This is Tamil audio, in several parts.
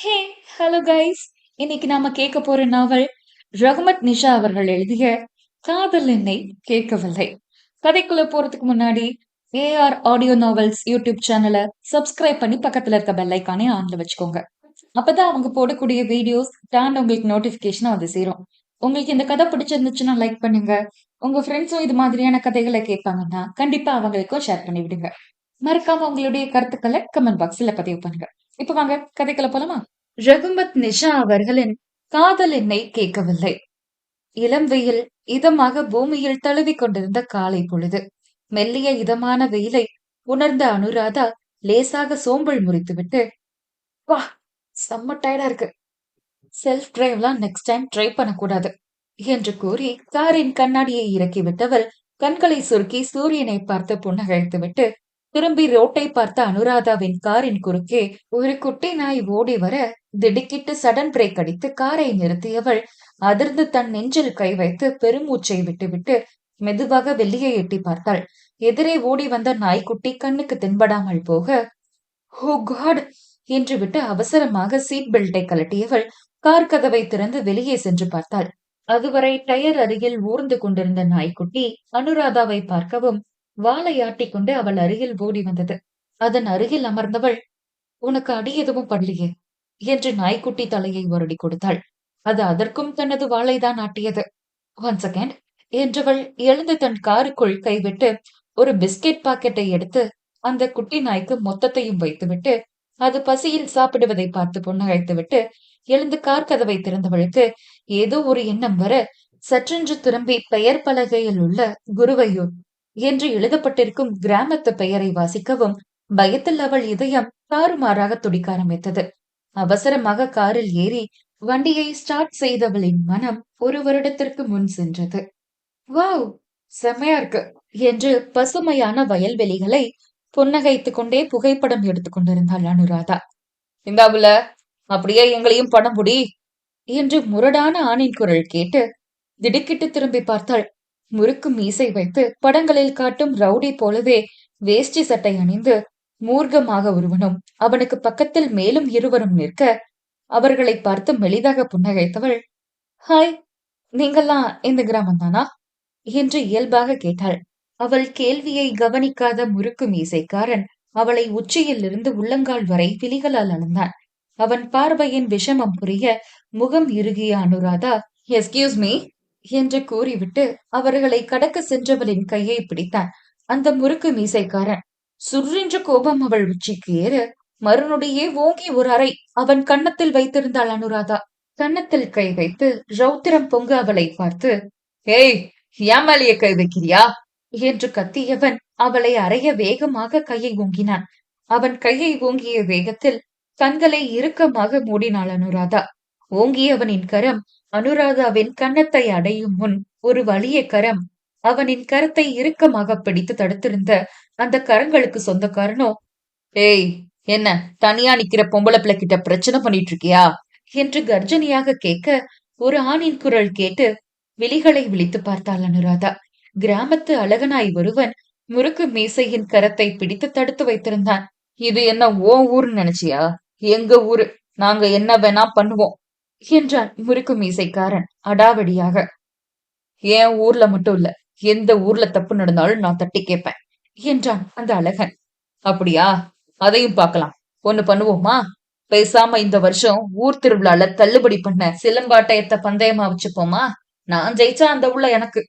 ஹே, ஹலோ கைஸ். இன்னைக்கு நாம கேட்க போற நாவல் ரஹ்மத் நிஷா அவர்கள் எழுதிய காதல் என்னை கேட்கவில்லை. கதைக்குள்ள போறதுக்கு முன்னாடி ஏஆர் ஆடியோ நாவல்ஸ் யூடியூப் சேனலை சப்ஸ்கிரைப் பண்ணி பக்கத்துல இருக்க பெல் ஐக்கானே ஆன்ல வச்சுக்கோங்க. அப்பதான் அவங்க போடக்கூடிய வீடியோஸ் உங்களுக்கு நோட்டிபிகேஷன் வந்து சேரும். உங்களுக்கு இந்த கதை பிடிச்சிருந்துச்சுன்னா லைக் பண்ணுங்க. உங்க ஃப்ரெண்ட்ஸும் இது மாதிரியான கதைகளை கேட்பாங்கன்னா கண்டிப்பா அவங்களுக்கும் ஷேர் பண்ணி விடுங்க. மறக்காம உங்களுடைய கருத்துக்களை கமெண்ட் பாக்ஸ்ல பதிவு பண்ணுங்க. இப்ப வாங்க கதைக்குள்ள போலாமா? ரகுமத் நிஷா அவர்களின் காதல் என்னை கேட்கவில்லை. இளம் வெயில் இதமாக பூமியில் தழுவிக் கொண்டிருந்த காலை பொழுது. மெல்லிய இதமான வெயிலை உணர்ந்த அனுராதா லேசாக சோம்பல் முறித்துவிட்டு, வா, செம்ம டயர்டா இருக்கு. செல்ஃப் டிரைவ்லாம் நெக்ஸ்ட் டைம் ட்ரை பண்ணக்கூடாது என்று கூறி காரின் கண்ணாடியை இறக்கிவிட்டவள் கண்களை சுருக்கி சூரியனை பார்த்து புன்னகைத்துவிட்டு திரும்பி ரோட்டை பார்த்த அனுராதாவின் காரின் குறுக்கே ஒரு குட்டி நாய் ஓடி வர திடுக்கிட்டு சடன் பிரேக் அடித்து காரை நிறுத்தியவள் அதிர்ந்து தன் நெஞ்சில் கை வைத்து பெருமூச்சை விட்டுவிட்டு மெதுவாக வெளியே எட்டி பார்த்தாள். எதிரே ஓடி வந்த நாய்க்குட்டி கண்ணுக்கு தென்படாமல் போக, ஓ காட் என்று விட்டு அவசரமாக சீட் பெல்ட்டை கழட்டியவள் கார் கதவை திறந்து வெளியே சென்று பார்த்தாள். அதுவரை டயர் அருகில் ஊர்ந்து கொண்டிருந்த நாய்க்குட்டி அனுராதாவை பார்க்கவும் வாலையாட்டிக் கொண்டு அவள் அருகில் ஓடி வந்தது. அதன் அருகில் அமர்ந்தவள், உனக்கு அடி எதுவும் படலையே என்று நாய்க்குட்டி தலையை வருடி கொடுத்தாள். அது அதற்கும் தனது வாளைதான் ஆட்டியது. ஒன் செகண்ட் என்றவள் எழுந்து தன் காருக்குள் கைவிட்டு ஒரு பிஸ்கெட் பாக்கெட்டை எடுத்து அந்த குட்டி நாய்க்கு மொத்தத்தையும் வைத்துவிட்டு அது பசியில் சாப்பிடுவதை பார்த்து புன்னகைத்துவிட்டு எழுந்து கார் கதவை திறந்தவளுக்கு ஏதோ ஒரு எண்ணம் வர சற்றென்று திரும்பி பெயர் பலகையில் உள்ள குருவையூர் என்று எழுதப்பட்டிருக்கும் கிராமத்து பெயரை வாசிக்கவும் பயத்தில் அவள் இதயம் தாறுமாறாக துடிக்க ஆரம்பித்தது. அவசரமாக காரில் ஏறி வண்டியை ஸ்டார்ட் செய்தவளின் மனம் ஒரு வருடத்திற்கு முன் சென்றது. வாவ், செம்மையா இருக்கு என்று பசுமையான வயல்வெளிகளை புன்னகைத்துக் கொண்டே புகைப்படம் எடுத்துக் கொண்டிருந்தாள் அனுராதா. இந்தாவுல அப்படியே எங்களையும் படம் புடி என்று முரடான ஆணின் குரல் கேட்டு திடுக்கிட்டு திரும்பி பார்த்தாள். முறுக்கு மீசை வைத்து படங்களில் காட்டும் ரவுடி போலவே வேஷ்டி சட்டை அணிந்து மூர்க்கமாக ஒருவனும் அவனுக்கு பக்கத்தில் மேலும் இருவரும் நிற்க அவர்களை பார்த்து மெலிதாக புன்னகைத்தவள், ஹாய், நீங்கெல்லாம் இந்த கிராமம் தானா என்று இயல்பாக கேட்டாள். அவள் கேள்வியை கவனிக்காத முறுக்கு மீசைக்காரன் அவளை உச்சியில் இருந்து உள்ளங்கால் வரை விழிகளால் அளந்தான். அவன் பார்வையின் விஷமம் புரிய முகம் இறுகிய அனுராதா, எஸ்கியூஸ் மீ என்று கூறிவிட்டு அவர்களை கடக்க சென்றவளின் கையை பிடித்தான். அந்த முறுக்கு மீசைக்காரன் சுற்றென்ற கோபம் அவள் உச்சிக்கு ஏற மறுநொடியே ஓங்கி ஒரு அறை அவன் கன்னத்தில் வைத்திருந்தாள் அனுராதா. கன்னத்தில் கை வைத்து ரௌத்திரம் பொங்க அவளை பார்த்து, ஏய், ஏமாலிய கை வைக்கிறியா என்று கத்தியவன் அவளை அறைய வேகமாக கையை ஓங்கினான். அவன் கையை ஓங்கிய வேகத்தில் கண்களை இறுக்கமாக மூடினாள் அனுராதா. ஓங்கியவனின் கரம் அனுராதாவின் கன்னத்தை அடையும் முன் ஒரு வலிய கரம் அவனின் கரத்தை இறுக்கமாக பிடித்து தடுத்திருந்த அந்த கரங்களுக்கு சொந்தக்காரனோ, ஏய், என்ன தனியா நிக்கிற பொம்பளை பிள்ளை கிட்ட பிரச்சனை பண்ணிட்டு இருக்கியா என்று கர்ஜனியாக கேட்க ஒரு ஆணின் குரல் கேட்டு விழிகளை விழித்து பார்த்தாள் அனுராதா. கிராமத்து அழகனாய் ஒருவன் முறுக்கு மீசையின் கரத்தை பிடித்து தடுத்து வைத்திருந்தான். இது என்ன ஓ ஊர்னு நினைச்சியா? எங்க ஊரு, நாங்க என்ன வேணா பண்ணுவோம் என்றான் முறுக்கு மீசைக்காரன் அடாவடியாக. என் ஊர்ல மட்டும் இல்ல, எந்த ஊர்ல தப்பு நடந்தாலும் நான் தட்டி கேட்பேன் என்றான் அந்த அழகன். அப்படியா? அதையும் பார்க்கலாம். ஒண்ணு பண்ணுவோமா? பேசாம இந்த வருஷம் ஊர் திருவிழால தள்ளுபடி பண்ண சிலம்பாட்டயத்தை பந்தயமா வச்சுப்போமா? நான் ஜெயிச்சா அந்த உள்ள எனக்கு,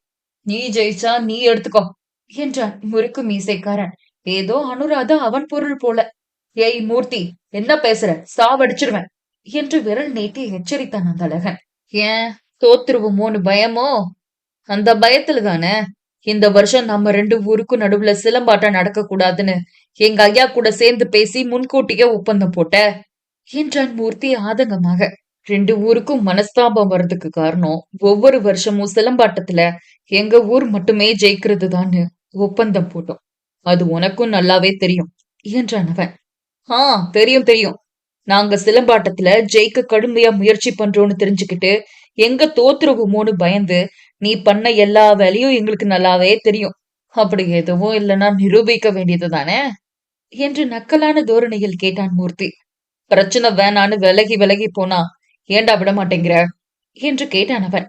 நீ ஜெயிச்சா நீ எடுத்துக்கோ என்றான் முறுக்கு மீசைக்காரன் ஏதோ அனுராதா அவன் பொருள் போல. ஏய் மூர்த்தி, என்ன பேசுற? சாவடிச்சிருவேன் என்று விரல் நீட்டி எச்சரித்தான் அந்த அழகன். ஏன் தோத்துருவோமோன்னு பயமோ? அந்த பயத்துல தானே இந்த வருஷம் நம்ம ரெண்டு ஊருக்கும் நடுவுல சிலம்பாட்டம் நடக்க கூடாதுன்னு எங்க ஐயா கூட சேர்ந்து பேசி முன்கூட்டியே ஒப்பந்தம் போட்ட என்றான் மூர்த்தி ஆதங்கமாக. ரெண்டு ஊருக்கும் மனஸ்தாபம் வர்றதுக்கு காரணம் ஒவ்வொரு வருஷமும் சிலம்பாட்டத்துல எங்க ஊர் மட்டுமே ஜெயிக்கிறதுதான்னு ஒப்பந்தம் போட்டோம். அது உனக்கும் நல்லாவே தெரியும் என்றான் அவன். தெரியும் தெரியும். நாங்க சிலம்பாட்டத்துல ஜெயிக்க கடுமையா முயற்சி பண்றோம்னு தெரிஞ்சுக்கிட்டு எங்க தோத்துருவோமோன்னு பயந்து நீ பண்ண எல்லா வேலையும் எங்களுக்கு நல்லாவே தெரியும். அப்படி எதுவும் இல்லைன்னா நிரூபிக்க வேண்டியது தானே என்று நக்கலான தோரணையில் கேட்டான் மூர்த்தி. பிரச்சனை வேணான்னு விலகி விலகி போனா ஏன்டா விட மாட்டேங்கிற என்று கேட்டான் அவன்.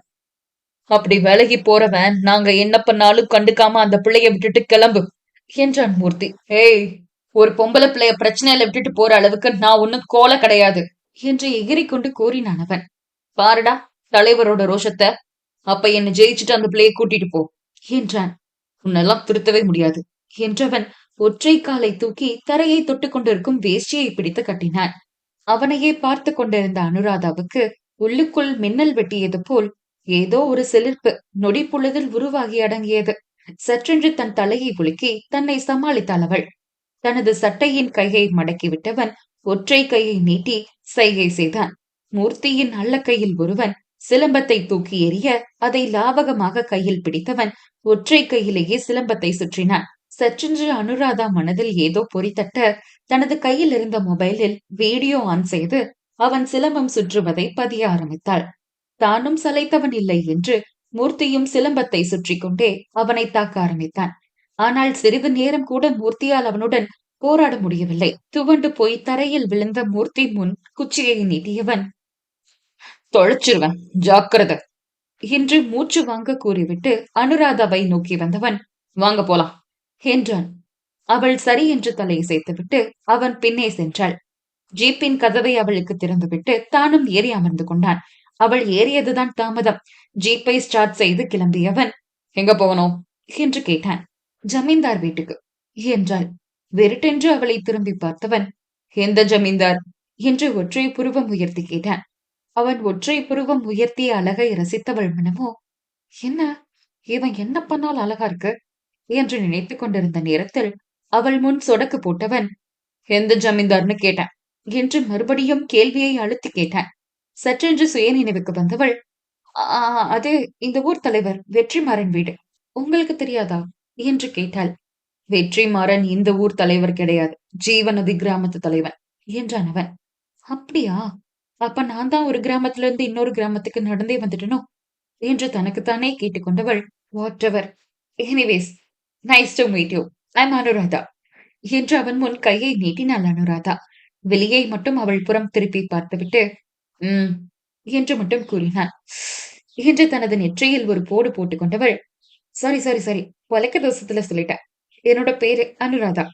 அப்படி விலகி போறவன் நாங்க என்ன பண்ணாலும் கண்டுக்காம அந்த பிள்ளைய விட்டுட்டு கிளம்பு என்றான் மூர்த்தி. ஏய், ஒரு பொம்பளை பிள்ளைய பிரச்சனையில விட்டுட்டு போற அளவுக்கு நான் ஒன்னும் கோல கிடையாது என்று எகிரிக்கொண்டு கூறினான் அவன். பாருடா தலைவரோட ரோஷத்தை, அப்ப என்ன ஜெயிச்சுட்டு அந்த பிள்ளைய கூட்டிட்டு போ என்றான். உன்னெல்லாம் திருத்தவே முடியாது என்றவன் ஒற்றை காலை தூக்கி தரையை தொட்டு கொண்டிருக்கும் வேஷ்டியை பிடித்து கட்டினான். அவனையே பார்த்து கொண்டிருந்த அனுராதாவுக்கு உள்ளுக்குள் மின்னல் வெட்டியது போல் ஏதோ ஒரு சிலிர்ப்பு நொடி பொழுதில் உருவாகி அடங்கியது. சற்றென்று தன் தலையை குலுக்கி தன்னை சமாளித்தாள் அவள். தனது சட்டையின் கையை மடக்கிவிட்டவன் ஒற்றை கையை நீட்டி சைகை செய்தான். மூர்த்தியின் அல்லக்கையில் ஒருவன் சிலம்பத்தை தூக்கி எறிய அதை லாவகமாக கையில் பிடித்தவன் ஒற்றை கையிலேயே சிலம்பத்தை சுற்றினான். சற்றென்று அனுராதா மனதில் ஏதோ பொறித்தட்ட தனது கையில் இருந்த மொபைலில் வீடியோ ஆன் செய்து அவன் சிலம்பம் சுற்றுவதை பதிய ஆரம்பித்தாள். தானும் சளைத்தவன் இல்லை என்று மூர்த்தியும் சிலம்பத்தை சுற்றி கொண்டே அவனை தாக்க ஆரம்பித்தான். ஆனால் சிறிது நேரம் கூட மூர்த்தியால் அவனுடன் போராட முடியவில்லை. துவண்டு போய் தரையில் விழுந்த மூர்த்தி முன் குச்சியை நீட்டியவன், தொலைச்சிருவன் ஜாக்கிரதை என்று மூச்சு வாங்க கூறிவிட்டு அனுராதாவை நோக்கி வந்தவன், வாங்க போலாம் என்றான். அவள் சரி என்று தலையை சேர்த்துவிட்டு அவன் பின்னே சென்றாள். ஜீப்பின் கதவை அவளுக்கு திறந்துவிட்டு தானும் ஏறி அமர்ந்து கொண்டான். அவள் ஏறியதுதான் தாமதம். ஜீப்பை ஸ்டார்ட் செய்து கிளம்பியவன், எங்க போகணும் என்று கேட்டான். ஜமீன்தார் வீட்டுக்கு என்றாள். வெறுட்டென்று அவளை திரும்பி பார்த்தவன், எந்த ஜமீன்தார் என்று ஒற்றை புருவம் உயர்த்தி கேட்டான். அவன் ஒற்றை புருவம் உயர்த்திய அழகை ரசித்தவள் மனமோ, என்ன இவன் என்ன பண்ணால் அழகா இருக்கு என்று நினைத்துக் கொண்டிருந்த நேரத்தில் அவள் முன் சொடக்கு போட்டவன், எந்த ஜமீன்தார்னு கேட்டான் என்று மறுபடியும் கேள்வியை அழுத்தி கேட்டான். சற்றென்று சுய நினைவுக்கு வந்தவள், அது இந்த ஊர் தலைவர் வெற்றிமாறன் வீடு, உங்களுக்கு தெரியாதா என்று கேட்டாள். வெற்றிமாறன் இந்த ஊர் தலைவர் கிடையாது, ஜீவநதி கிராமத்து தலைவன் என்றான் அவன். அப்படியா, அப்ப நான் தான் ஒரு கிராமத்துல இருந்து இன்னொரு கிராமத்துக்கு நடந்தே வந்துட்டனோ என்று தனக்குத்தானே கேட்டுக்கொண்டவள், whatever, anyways nice to meet you, I'm Anuradha என்று அவன் முன் கையை நீட்டினாள் அனுராதா. வெளியை மட்டும் அவள் புறம் திருப்பி பார்த்துவிட்டு, என்று மட்டும் கூறினான். என்று தனது நெற்றியில் ஒரு போடு போட்டுக் கொண்டவள், சாரி சாரி சாரி, வழக்க தோசத்துல சொல்லிட்டேன், என்னோட பேரு அனுராதா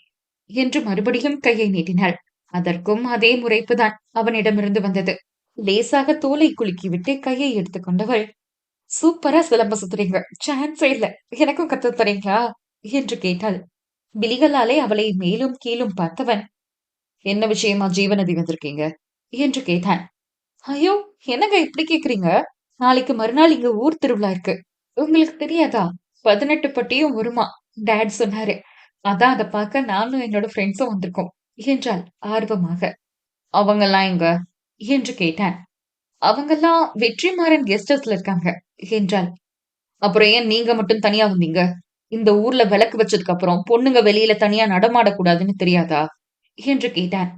என்று மறுபடியும் கையை நீட்டினாள். அதற்கும் அதே முறைப்புதான் அவனிடமிருந்து வந்தது. லேசாக தோலை குலுக்கிவிட்டு கையை எடுத்துக்கொண்டவள், சூப்பரா சிலம்ப சுத்துறீங்க, சான்ஸே இல்ல, எனக்கும் கத்து தரீங்களா என்று கேட்டாள். விழிகளாலே அவளை மேலும் கீழும் பார்த்தவன், என்ன விஷயமா ஜீவநதி வந்திருக்கீங்க என்று கேட்டான். ஐயோ, என்னங்க இப்படி கேக்குறீங்க, நாளைக்கு மறுநாள் இங்க ஊர் திருவிழா இருக்கு, உங்களுக்கு தெரியாதா, 18 பட்டியும் வருமா, டேட் சொன்னாரு, அதான் அதை பார்க்க நானும் என்னோட ஃப்ரெண்ட்ஸும் வந்திருக்கோம் என்றாள் ஆர்வமாக. அவங்கெல்லாம் எங்க என்று கேட்டான். அவங்கெல்லாம் வெற்றிமாறன் கெஸ்ட் ஹவுஸ்ல இருக்காங்க என்றாள். அப்புறம் ஏன் நீங்க மட்டும் தனியா வந்தீங்க, இந்த ஊர்ல விளக்கு வச்சதுக்கு அப்புறம் பொண்ணுங்க வெளியில தனியா நடமாடக்கூடாதுன்னு தெரியாதா என்று கேட்டான்.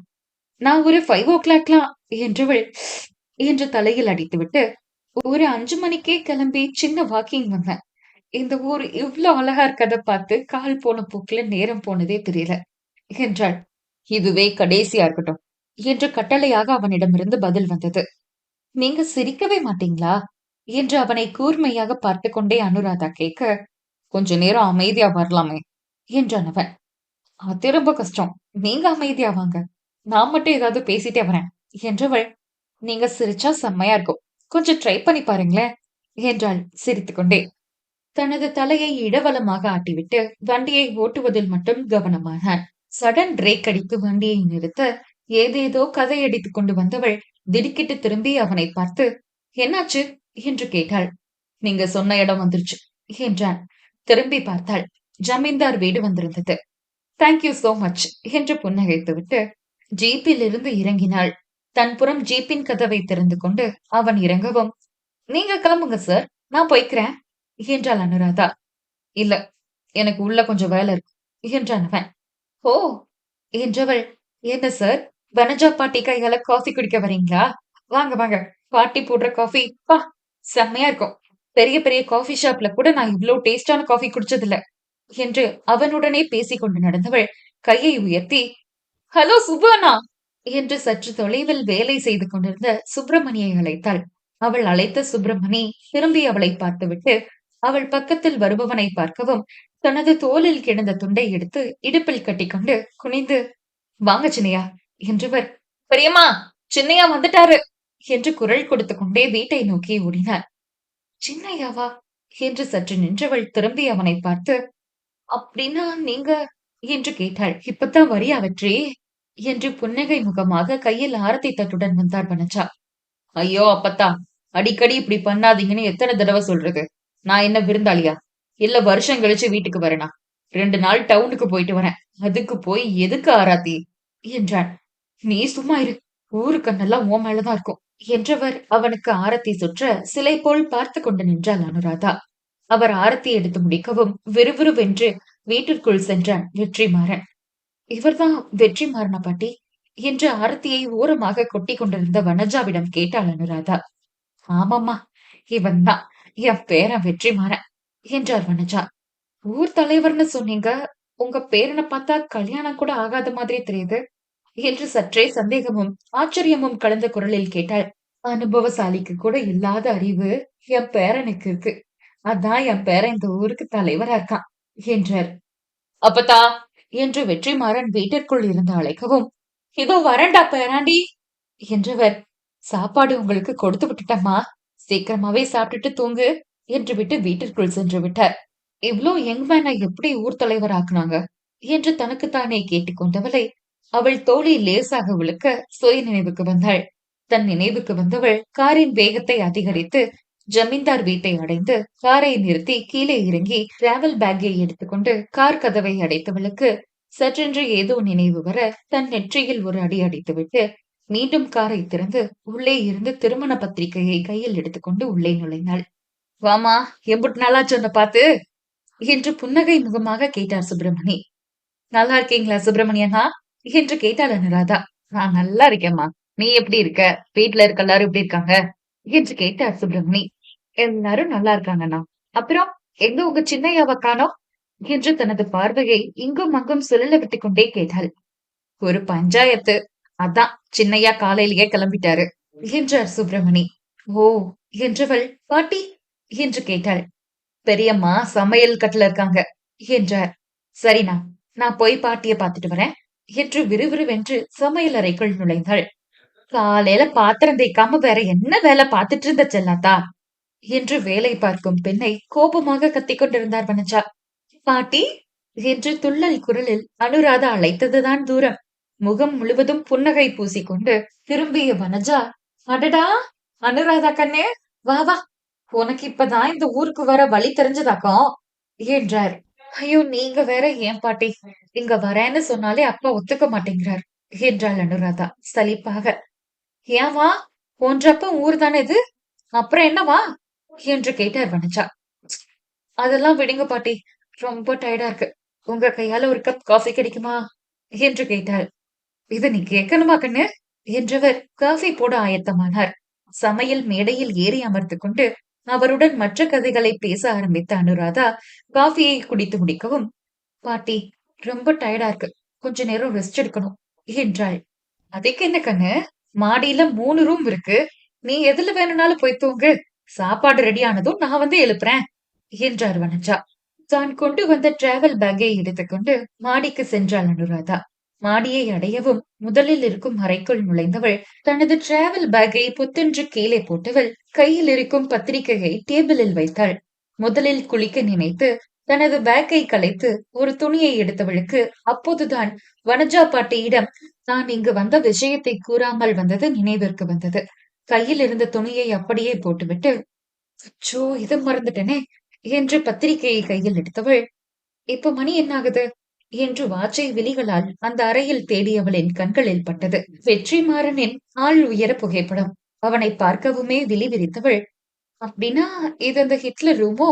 நான் ஒரு 5 o'clockலாம் என்றவள் என்று தலையில் அடித்துவிட்டு, ஒரு 5 மணிக்கே கிளம்பி சின்ன வாக்கிங் வந்தேன், இந்த ஊர் இவ்ளோ அழகா இருக்கதை பார்த்து கால் போன போக்குல நேரம் போனதே தெரியல என்றாள். இதுவே கடைசியா இருக்கட்டும் என்று கட்டளையாக அவனிடமிருந்து பதில் வந்தது. நீங்க சிரிக்கவே மாட்டீங்களா என்று அவனை கூர்மையாக பார்த்து கொண்டே அனுராதா கேட்க, கொஞ்ச நேரம் அமைதியா வரலாமே என்றான் அவன். அது ரொம்ப கஷ்டம், நீங்க அமைதியா வாங்க, நான் மட்டும் ஏதாவது பேசிட்டே வரேன் என்றவள். நீங்க சிரிச்சா செம்மையா இருக்கும், கொஞ்சம் ட்ரை பண்ணி பாருங்களேன் என்றாள் சிரித்துக்கொண்டே. தனது தலையை இடவலமாக ஆட்டிவிட்டு வண்டியை ஓட்டுவதில் மட்டும் கவனமானான். சடன் பிரேக் அடித்து வண்டியை நிறுத்த ஏதேதோ கதையடித்துக் கொண்டு வந்தவள் திடுக்கிட்டு திரும்பி அவனை பார்த்து, என்னாச்சு என்று கேட்டாள். நீங்க சொன்ன இடம் வந்துருச்சு என்றான். திரும்பி பார்த்தாள். ஜமீன்தார் வீடு வந்திருந்தது. தேங்க்யூ சோ மச் என்று புன்னகைத்துவிட்டு ஜீப்பில் இருந்து இறங்கினாள். தன் புறம் ஜீப்பின் கதவை திறந்து கொண்டு அவன் இறங்கவும், நீங்க கிளம்புங்க சார், நான் போய்க்கிறேன் என்றாள் அனுராதா. இல்ல, எனக்கு உள்ள கொஞ்சம் வேலை இருக்கு என்றான் அவன். ஓ என்றவள், என்ன சார், வனஜா பாட்டி கையால காஃபி குடிக்க வரீங்களா, வாங்க வாங்க, பாட்டி போடுற காஃபி பா செம்மையா இருக்கும், பெரிய பெரிய காஃபி ஷாப்ல கூட நான் இவ்வளவு டேஸ்டான காஃபி குடிச்சதில்ல என்று அவனுடனே பேசிக்கொண்டு நடந்தவள் கையை உயர்த்தி, ஹலோ சுபானா என்று சற்று தொலைவில் வேலை செய்து கொண்டிருந்த சுப்பிரமணியை அழைத்தாள். அவள் அழைத்த சுப்பிரமணி திரும்பி அவளை பார்த்துவிட்டு அவள் பக்கத்தில் வருபவனை பார்க்கவும் தனது தோளில் கிடந்த துண்டை எடுத்து இடுப்பில் கட்டிக்கொண்டு குனிந்து, வாங்க சின்னையா என்றவர், பெரியம்மா, சின்னையா வந்துட்டாரு என்று குரல் கொடுத்து கொண்டே வீட்டை நோக்கி ஓடினார். சின்னையாவா என்று சற்று நின்றவள் திரும்பி அவனை பார்த்து, அப்படின்னா நீங்க என்று கேட்டாள். இப்பதான் வரியா வெற்றி என்று புன்னகை முகமாக கையில் ஆரத்தி தட்டுடன் வந்தார் வனஜா. ஐயோ அப்பத்தா, அடிக்கடி இப்படி பண்ணாதீங்கன்னு எத்தனை தடவை சொல்றது? நான் என்ன விருந்தாளியா? இல்ல வருஷம் கழிச்சு வீட்டுக்கு வரேனா? 2 நாள் டவுனுக்கு போயிட்டு வரேன். அதுக்கு போய் எதுக்கு ஆராத்தி என்றான். நீ சும்மா இரு, ஊரு கண்ணெல்லாம் உன் மேலதான் இருக்கும் என்றவர் அவனுக்கு ஆரத்தி சுற்ற சிலை போல் பார்த்து கொண்டு நின்றாள் அனுராதா. அவர் ஆரத்தி எடுத்து முடிக்கவும் விறுவிறுவென்று வீட்டிற்குள் சென்றான் வெற்றிமாறன். இவர்தான் வெற்றிமாறனா பாட்டி என்று ஆரத்தியை ஓரமாக கொட்டி கொண்டிருந்த வனஜாவிடம் கேட்டாள் அனுராதா. ஆமாம்மா, இவன் தான் என் பேரன் வெற்றிமாறன் என்றார் வனஜா. ஊர் தலைவர்னு சொன்னீங்க, உங்க பேரனை பார்த்தா கல்யாணம் கூட ஆகாத மாதிரி தெரியுது என்று சற்றே சந்தேகமும் ஆச்சரியமும் கலந்த குரலில் கேட்டாள். அனுபவசாலிக்கு கூட இல்லாத அறிவு என் பேரனுக்கு இருக்கு. அதான் என் பேரன் இந்த ஊருக்கு தலைவரா இருக்கான் என்றார். அப்பத்தா என்று வெற்றிமாறன் வீட்டிற்குள் இருந்து அழைக்கவும், இதோ வரண்டா பேராண்டி என்றவர், சாப்பாடு உங்களுக்கு கொடுத்து விட்டுட்டம்மா, சீக்கிரமாவே சாப்பிட்டுட்டு தூங்கு என்று விட்டு வீட்டிற்குள் சென்று விட்டார். இவ்ளோ யங் மேனை எப்படி ஊர் தலைவர் ஆக்குனாங்க என்று தனக்குத்தானே கேட்டுக்கொண்டவளை அவள் தோழி லேசாக விழுக்க சுய நினைவுக்கு வந்தாள். தன் நினைவுக்கு வந்தவள் காரின் வேகத்தை அதிகரித்து ஜமீன்தார் வீட்டை அடைந்து காரை நிறுத்தி கீழே இறங்கி டிராவல் பேக்கை எடுத்துக்கொண்டு கார் கதவை அடைத்தவளுக்கு சற்றென்று ஏதோ நினைவு வர தன் நெற்றியில் ஒரு அடி அடித்துவிட்டு மீண்டும் காரை திறந்து உள்ளே இருந்து திருமண பத்திரிகையை கையில் எடுத்துக்கொண்டு உள்ளே நுழைந்தாள். வாமா, எம்புட்டு நாளா சொன்ன பாத்து என்று புன்னகை முகமாக கேட்டார் சுப்பிரமணி. நல்லா இருக்கீங்களா சுப்பிரமணியனா என்று கேட்டாள் அனுராதா. நான் நல்லா இருக்கேம்மா, நீ எப்படி இருக்க? வீட்டுல இருக்க எல்லாரும் எப்படி இருக்காங்க என்று கேட்டார் சுப்பிரமணி. எல்லாரும் நல்லா இருக்காங்கண்ணா. அப்புறம் எங்க உங்க சின்னையாவ காணோம் என்று தனது பார்வையை இங்கும் அங்கும் சுழல விட்டுக் கொண்டே கேட்டாள். ஒரு பஞ்சாயத்து, அதான் சின்னையா காலையிலேயே கிளம்பிட்டாரு என்றார் சுப்பிரமணி. ஓ என்றவள், பாட்டி என்று கேட்டாள். பெரியம்மா சமையல் கட்டுல இருக்காங்க என்றார். சரிண்ணா, நான் போய் பாட்டிய பாத்துட்டு வரேன் என்று விறுவிறுவென்று சமையல் அறைக்குள் நுழைந்தாள். காலையில பாத்திரம் தேய்க்காம வேற என்ன வேலை பார்த்துட்டு இருந்த செல்லாத்தா என்று வேலை பார்க்கும் பெண்ணை கோபமாக கத்திக் கொண்டிருந்தார் வனஜா. பாட்டி என்று துள்ளல் குரலில் அனுராதா அழைத்ததுதான் தூரம். முகம் முழுவதும் புன்னகை பூசிக்கொண்டு திரும்பிய வனஜா, அடடா அனுராதா கண்ணே, வா வா, உனக்கு இப்பதான் இந்த ஊருக்கு வர வழி தெரிஞ்சதாக்கும் என்றார். ஐயோ நீங்க வேற ஏன் பாட்டி, இங்க வரேன்னு சொன்னாலே அப்பா ஒத்துக்க மாட்டேங்கிறார் என்றாள் அனுராதா சலிப்பாக. ஏவா, போன்றப்ப ஊர் தானே இது, அப்புறம் என்னவா என்று கேட்டார் வனஜா. அதெல்லாம் விடுங்க பாட்டி, ரொம்ப டயர்டா இருக்கு, உங்க கையால ஒரு கப் காஃபி கிடைக்குமா என்று கேட்டாள். இது நீ கேட்கணுமா கண்ணு என்றவர் காஃபி போட ஆயத்தமானார். சமையல் மேடையில் ஏறி அமர்ந்து கொண்டு அவருடன் மற்ற கதைகளை பேச ஆரம்பித்த அனுராதா காஃபியை குடித்து முடிக்கவும், பாட்டி ரொம்ப டயர்டா இருக்கு, கொஞ்ச நேரம் ரெஸ்ட் எடுக்கணும் என்றாள். அதுக்கு என்ன கண்ணு, மாடியில 3 ரூம் இருக்கு, நீ எதுல வேணும்னாலும் போய் தூங்கு, சாப்பாடு ரெடி ஆனதும் நான் வந்து எழுப்புறேன் என்றார் வனஜா. தான் கொண்டு வந்த டிராவல் பேக்கை எடுத்துக்கொண்டு மாடிக்கு சென்றாள் அனுராதா. மாடியை அடையவும் முதலில் இருக்கும் அறைக்குள் நுழைந்தவள் தனது டிராவல் பேக்கை புத்தென்று கீழே போட்டவள் கையில் இருக்கும் பத்திரிகையை டேபிளில் வைத்தாள். முதலில் குளிக்க நினைத்து தனது பேக்கை கலைத்து ஒரு துணியை எடுத்தவளுக்கு அப்போதுதான் வனஜா பாட்டியிடம் தான் இங்கு வந்த விஷயத்தை கூறாமல் வந்தது நினைவிற்கு வந்தது. கையில் இருந்த துணியை அப்படியே போட்டுவிட்டு, அச்சோ இது மறந்துட்டேனே என்று பத்திரிகையை கையில் எடுத்தவள், இப்ப மணி என்ன ஆகுது என்று வாச்சை விழிகளால் அந்த அறையில் தேடியவளின் கண்களில் பட்டது வெற்றிமாறனின் ஆள் உயர புகைப்படம். அவனை பார்க்கவுமே விழி விரித்தவள், அப்படின்னா இது அந்த ஹிட்லர் ரூமோ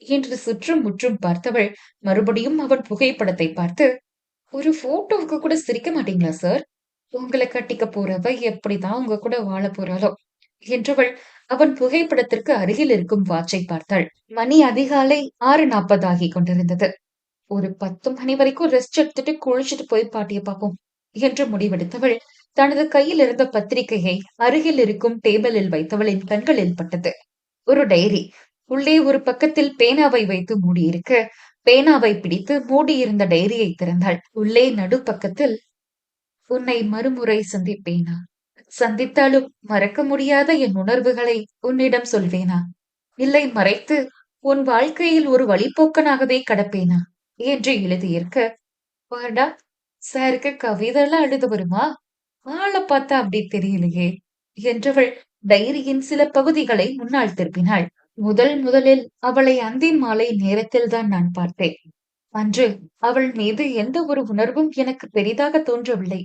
என்று சுற்றும் முற்றும் பார்த்தவள் மறுபடியும் அவன் புகைப்படத்தை பார்த்து, ஒரு போட்டோவுக்கு கூட சிரிக்க மாட்டீங்களா சார்? உங்களை கட்டிக்க போறவ எப்படிதான் உங்க கூட வாழ போறாளோ என்றவள் அவன் புகைப்படத்திற்கு அருகில் இருக்கும் வாட்சை பார்த்தாள். மணி அதிகாலை 6:40 ஆகி கொண்டிருந்தது. ஒரு 10 மணி வரைக்கும் ரெஸ்ட் எடுத்துட்டு குளிச்சுட்டு போய் பாட்டிய பார்ப்போம் என்று முடிவெடுத்தவள் தனது கையில் இருந்த பத்திரிகையை அருகில் இருக்கும் டேபிளில் வைத்தவளின் கண்களில் பட்டது. ஒரு டைரி. உள்ளே ஒரு பக்கத்தில் பேனாவை வைத்து மூடியிருக்க, பேனாவை பிடித்து மூடியிருந்த டைரியை திறந்தாள். உள்ளே நடுப்பக்கத்தில், உன்னை மறுமுறை சந்திப்பேனா? சந்தித்தாலும் மறக்க முடியாத என் உணர்வுகளை உன்னிடம் சொல்வேனா? இல்லை மறைத்து உன் வாழ்க்கையில் ஒரு வழிப்போக்கனாகவே கடப்பேனா? என்று எழுதியிருக்க, வாடா, சாருக்கு கவிதைலாம் எழுத வருமா? ஆள பார்த்தா அப்படி தெரியலையே என்றவள் டைரியின் சில பகுதிகளை முன்னால் திருப்பினாள். முதலில் அவளை அந்தி மாலை நேரத்தில் தான் நான் பார்த்தேன். அன்று அவள் மீது எந்த ஒரு உணர்வும் எனக்கு பெரிதாக தோன்றவில்லை.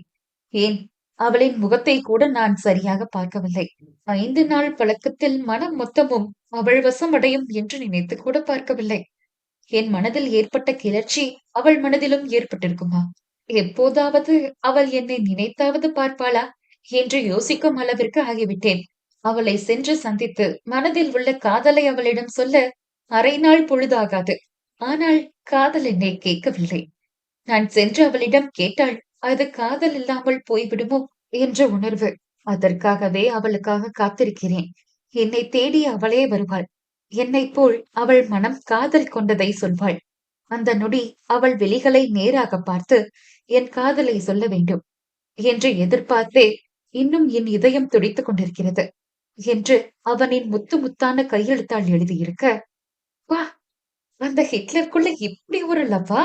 ஏன், அவளின் முகத்தை கூட நான் சரியாக பார்க்கவில்லை. 5 நாள் பழக்கத்தில் மனம் மொத்தமும் அவள் வசமடையும் என்று நினைத்து கூட பார்க்கவில்லை. என் மனதில் ஏற்பட்ட கிளர்ச்சி அவள் மனதிலும் ஏற்பட்டிருக்குமா? எப்போதாவது அவள் என்னை நினைத்தாவது பார்ப்பாளா என்று யோசிக்கும் அளவிற்கு ஆகிவிட்டேன். அவளை சென்று சந்தித்து மனதில் உள்ள காதலை அவளிடம் சொல்ல அரை நாள் பொழுதாகாது. ஆனால் காதல் என்னை கேட்கவில்லை. நான் சென்று அவளிடம் கேட்டால் அது காதல் இல்லாமல் போய்விடுமோ என்ற உணர்வு. அதற்காகவே அவளுக்காக காத்திருக்கிறேன். என்னை தேடி அவளே வருவாள். என்னைப் போல் அவள் மனம் காதல் கொண்டதை சொல்வாள். அந்த நொடி அவள் விழிகளை நேராக பார்த்து என் காதலை சொல்ல வேண்டும் என்று எதிர்பார்த்தே இன்னும் என் இதயம் துடித்துக் கொண்டிருக்கிறது என்று அவனின் முத்து முத்தான கையெழுத்தால் எழுதியிருக்க, வா, அந்த ஹிட்லருக்குள்ள இப்படி ஒரு லவ்வா?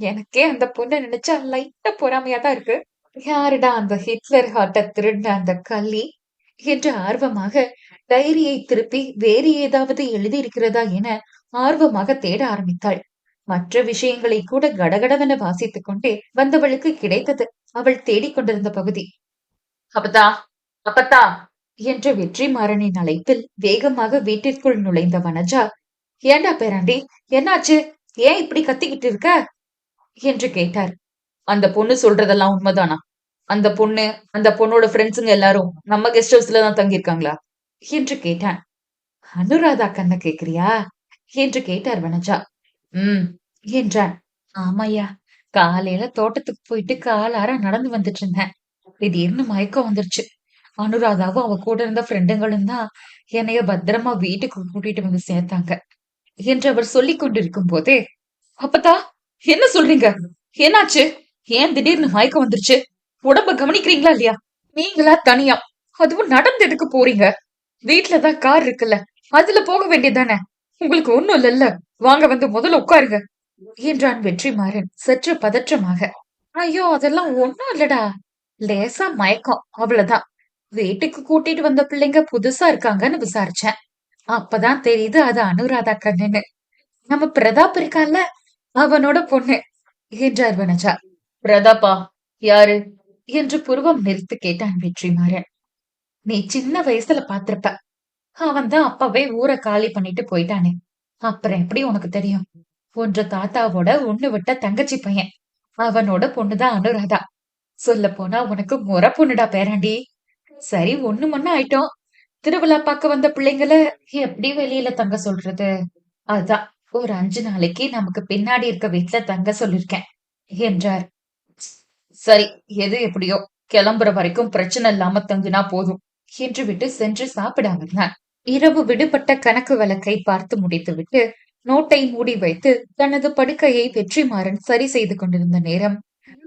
எனக்கே அந்த பொண்ணை நினைச்சா லைட்டா பொறாமையா தான் இருக்கு. யாருடா அந்த ஹிட்லர் ஹார்ட்ட திருடின அந்த கள்ளி என்று ஆர்வமாக டைரியை திருப்பி வேறு ஏதாவது எழுதியிருக்கிறதா என ஆர்வமாக தேட ஆரம்பித்தாள். மற்ற விஷயங்களை கூட கடகடவென வாசித்துக் கொண்டே வந்தவளுக்கு கிடைத்தது அவள் தேடிக்கொண்டிருந்த பகுதி. அப்பத்தா, அப்பத்தா என்ற வெற்றிமாறனின் அழைப்பில் வேகமாக வீட்டிற்குள் நுழைந்த வனஜா, ஏண்டா பேராண்டி, என்னாச்சு? ஏன் இப்படி கத்திக்கிட்டு இருக்க என்று கேட்டார். அந்த பொண்ணு சொல்றதெல்லாம் உண்மைதானா? அந்த பொண்ணு, அந்த பொண்ணோட ஃப்ரெண்ட்ஸுங்க எல்லாரும் நம்ம கெஸ்ட் ஹவுஸ்ல தான் தங்கியிருக்காங்களா என்று கேட்டான். அனுராதா கண்ண கேக்குறியா என்று கேட்டார் வனஜா. என்றான். ஆமாய்யா, காலையில தோட்டத்துக்கு போயிட்டு காலார நடந்து வந்துட்டு இருந்தேன். திடீர்னு மயக்கம் வந்துருச்சு. அனுராதாவும் அவ கூட இருந்த ஃப்ரெண்டுங்களும் தான் என்னைய பத்திரமா வீட்டுக்கு கூட்டிட்டு வந்து சேர்த்தாங்க என்று அவர் சொல்லிக் கொண்டிருக்கும் போதே, அப்பத்தா, என்ன சொல்றீங்க? என்னாச்சு? ஏன் திடீர்னு மயக்கம் வந்துருச்சு? உடம்ப கவனிக்கிறீங்களா இல்லையா? நீங்களா தனியா? அதுவும் நடந்து எதுக்கு போறீங்க? வீட்டுலதான் கார் இருக்குல்ல, அதுல போக வேண்டியதானே? உங்களுக்கு ஒண்ணும் இல்லல்ல, வாங்க வந்து முதல்ல உட்காருங்க என்றான் வெற்றிமாறன் சற்று பதற்றமாக. ஐயோ, அதெல்லாம் ஒண்ணும் இல்லடா, லேசா மயக்கம், அவ்வளவுதான். வீட்டுக்கு கூட்டிட்டு வந்த பிள்ளைங்க புதுசா இருக்காங்கன்னு விசாரிச்சேன். அப்பதான் தெரியுது அது அனுராதா கண்ணுன்னு. நம்ம பிரதாப் இருக்கான்ல, அவனோட பொண்ணு என்றார் வனஜா. பிரதாப்பா? யாரு என்று புருவம் நெறித்து கேட்டான் வெற்றிமாறன். நீ சின்ன வயசுல பாத்திருப்ப. அவன் தான் அப்பவே ஊரை காலி பண்ணிட்டு போயிட்டானே, அப்புறம் எப்படி உனக்கு தெரியும்? ஒன்ற தாத்தாவோட ஒண்ணு விட்ட தங்கச்சி பையன். அவனோட பொண்ணுதான் அனுராதா. சொல்ல போனா உனக்கு முறை பொண்ணுடா பேராண்டி. சரி, ஒண்ணு மண்ணு ஆயிட்டோம். திருவிழா பார்க்க வந்த பிள்ளைங்கள எப்படி வெளியில தங்க சொல்றது? அதான் ஒரு 5 நாளைக்கு நமக்கு பின்னாடி இருக்க வீட்டுல தங்க சொல்லிருக்கேன் என்றார். சரி, எது எப்படியோ கிளம்புற வரைக்கும் பிரச்சனை இல்லாம தங்குனா போதும் என்று விட்டு சென்று சாப்பிட அமர்ந்தான். இரவு விடுபட்ட கணக்கு வழக்கை பார்த்து முடித்துவிட்டு நோட்டை மூடி வைத்து தனது படுக்கையை வெற்றிமாறன் சரி செய்து கொண்டிருந்த நேரம்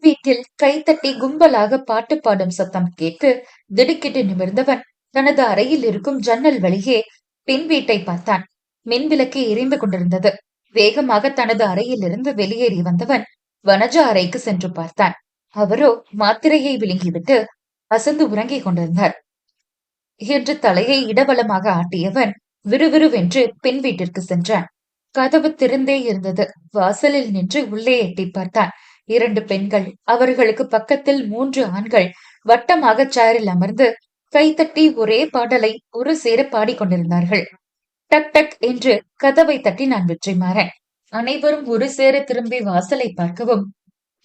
வீட்டில் கைத்தட்டி கும்பலாக பாட்டு பாடும் சத்தம் கேட்டு திடுக்கிட்டு நிமிர்ந்தவன் தனது அறையில் இருக்கும் ஜன்னல் வழியே பின் வீட்டை பார்த்தான். மின்விளக்கு எரிந்து கொண்டிருந்தது. வேகமாக தனது அறையில் இருந்து வெளியேறி வந்தவன் வனஜா அறைக்கு சென்று பார்த்தான். அவரோ மாத்திரையை விழுங்கிவிட்டு அசந்து உறங்கிக் கொண்டிருந்தார். என்று தலையை இடவலமாக ஆட்டியவன் விறுவிறுவென்று பின் வீட்டிற்கு சென்றான். கதவு திறந்தே இருந்தது. வாசலில் நின்று உள்ளே எட்டி பார்த்தான். 2 பெண்கள், அவர்களுக்கு பக்கத்தில் 3 ஆண்கள் வட்டமாக சேரில் அமர்ந்து கைத்தட்டி ஒரே பாடலை ஒரு சேர பாடிக்கொண்டிருந்தார்கள். டக் டக் என்று கதவை தட்டினான் வெற்றிமாறன். அனைவரும் ஒரு சேர திரும்பி வாசலை பார்க்கவும்,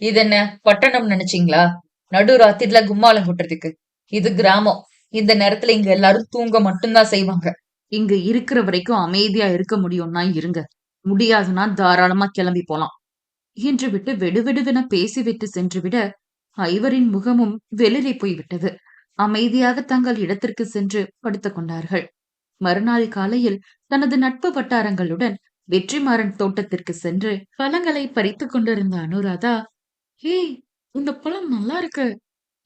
இதென்ன பட்டணம் நினைச்சீங்களா? நடு ராத்திரில கும்மாளம் கொட்டுறதுக்கு. இது கிராமம். இந்த நேரத்துல இங்க எல்லாரும் தூங்க மட்டும்தான் செய்வாங்க. இங்க இருக்கிற வரைக்கும் அமைதியா இருக்க முடியும்னா இருங்க, முடியாதுன்னா தாராளமா கிளம்பி போலாம் என்று விட்டு வெடுவெடுவென பேசிவிட்டு சென்று விட, ஐவரின் முகமும் வெளிரி போய்விட்டது. அமைதியாக தங்கள் இடத்திற்கு சென்று படுத்துக் கொண்டார்கள். மறுநாள் காலையில் தனது நட்பு வட்டாரங்களுடன் வெற்றிமாறன் தோட்டத்திற்கு சென்று பழங்களை பறித்துக் கொண்டிருந்த அனுராதா, "ஹே, இந்த பழம் நல்லா இருக்கு"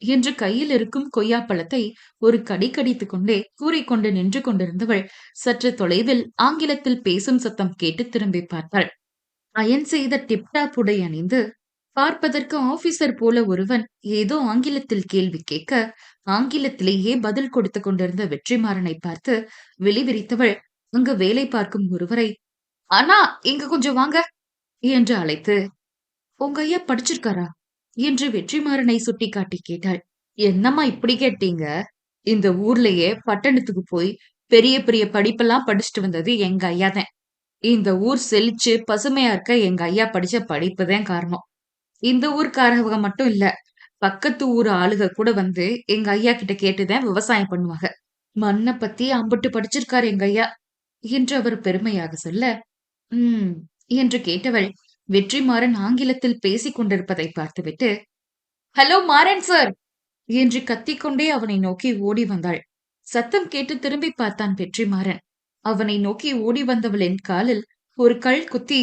என்று கையில் இருக்கும் கொய்யா பழத்தை ஒரு கடி கடித்துக் கொண்டே கூறிக்கொண்டு நின்று கொண்டிருந்தவள் சற்று தொலைவில் ஆங்கிலத்தில் பேசும் சத்தம் கேட்டு திரும்பி பார்த்தாள். அயன் செய்த டிப்டாப் உடை அணிந்து பார்ப்பதற்கு ஆபீசர் போல ஒருவன் ஏதோ ஆங்கிலத்தில் கேள்வி கேட்க ஆங்கிலத்திலேயே பதில் கொடுத்து கொண்டிருந்த வெற்றிமாறனை பார்த்து விழிவிரித்தவள் அங்கு வேலை பார்க்கும் ஒருவரை, "அண்ணா, இங்க கொஞ்சம் வாங்க" என்று அழைத்து, "உங்க ஐயா படிச்சிருக்காரா?" என்று வெற்றிமாறனை சுட்டிக்காட்டி கேட்டாள். "என்னம்மா இப்படி கேட்டீங்க? இந்த ஊர்லயே பட்டணத்துக்கு போய் பெரிய பெரிய படிப்பெல்லாம் படிச்சுட்டு வந்தது எங்க ஐயாதான். இந்த ஊர் செழிச்சு பசுமையா இருக்க எங்க ஐயா படிச்ச படிப்புதான் காரணம். இந்த ஊர்க்காரவங்க மட்டும் இல்ல, பக்கத்து ஊர் ஆளுக கூட வந்து எங்க ஐயா கிட்ட கேட்டுதான் விவசாயம் பண்ணுவாங்க. மண்ண பத்தி அம்புட்டு படிச்சிருக்காரு எங்க ஐயா" என்று அவர் பெருமையாக சொல்ல, "ம்" என்று கேட்டவள் வெற்றிமாறன் ஆங்கிலத்தில் பேசிக் கொண்டிருப்பதை பார்த்துவிட்டு, "ஹலோ மாறன் சார்" என்று கத்திக்கொண்டே அவனை நோக்கி ஓடி வந்தாள். சத்தம் கேட்டு திரும்பி பார்த்தான் வெற்றிமாறன். அவனை நோக்கி ஓடி வந்தவளின் காலில் ஒரு கல் குத்தி,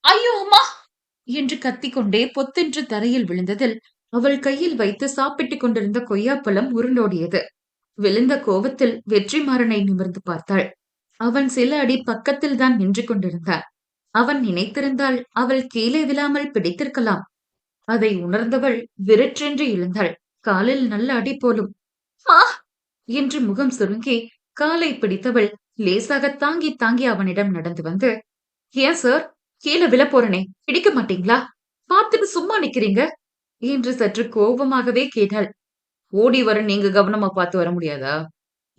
"ஐயோ அம்மா" என்று கத்திக்கொண்டே பொத்தென்று தரையில் விழுந்ததில் அவள் கையில் வைத்து சாப்பிட்டுக் கொண்டிருந்த கொய்யாப்பழம் உருண்டோடியது. விழுந்த கோபத்தில் வெற்றிமாறனை நிமிர்ந்து பார்த்தாள். அவன் சில அடி பக்கத்தில் தான் நின்று கொண்டிருந்தான். அவன் நினைத்திருந்தால் அவள் கீழே விழாமல் பிடித்திருக்கலாம். அதை உணர்ந்தவள் விரற்றென்று எழுந்தாள். காலில் நல்ல அடி போலும். "ஆ" என்று முகம் சுருங்கி காலை பிடித்தவள் லேசாக தாங்கி தாங்கி அவனிடம் நடந்து வந்து, "ஏன் சார், கீழே விழ போறனே, பிடிக்க மாட்டீங்களா? பார்த்துட்டு சும்மா நிக்கிறீங்க" என்று சற்று கோபமாகவே கேட்டாள். "ஓடி வர நீங்க கவனமா பார்த்து வர முடியாதா?"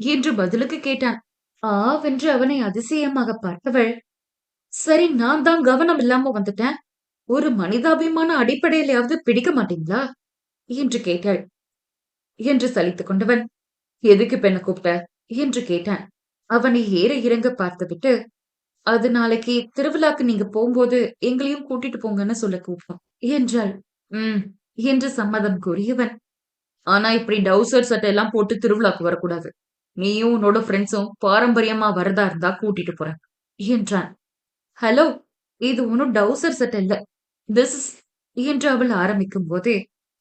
என்று பதிலுக்கு கேட்டான். ஆவென்று அவனை அதிசயமாக பார்த்தவள், "சரி, நான் தான் கவனம் இல்லாம வந்துட்டேன். ஒரு மனிதாபிமான அடிப்படையிலாவது பிடிக்க மாட்டீங்களா?" என்று கேட்டாள். என்று சலித்துக் கொண்டவன், "எதுக்கு இப்ப என்ன கூப்பிட்ட?" என்று கேட்டான். அவனை ஏற இறங்க பார்த்துவிட்டு, "அது நாளைக்கு திருவிழாக்கு நீங்க போகும்போது எங்களையும் கூட்டிட்டு போங்கன்னு சொல்ல கூப்பிட்டோம்" என்றாள். "ம்" என்று சம்மதம் கூறியவன், "ஆனா இப்படி டவுசர் சட்டை எல்லாம் போட்டு திருவிழாக்கு வரக்கூடாது. நீயும் உன்னோட ஃப்ரெண்ட்ஸும் பாரம்பரியமா வரதா இருந்தா கூட்டிட்டு போறேன்" என்றான். "ஹலோ, இது ஒன்னும் டவுசர் சட்டை இல்ல. திஸ் இஸ்" என்று அவள் ஆரம்பிக்கும் போதே,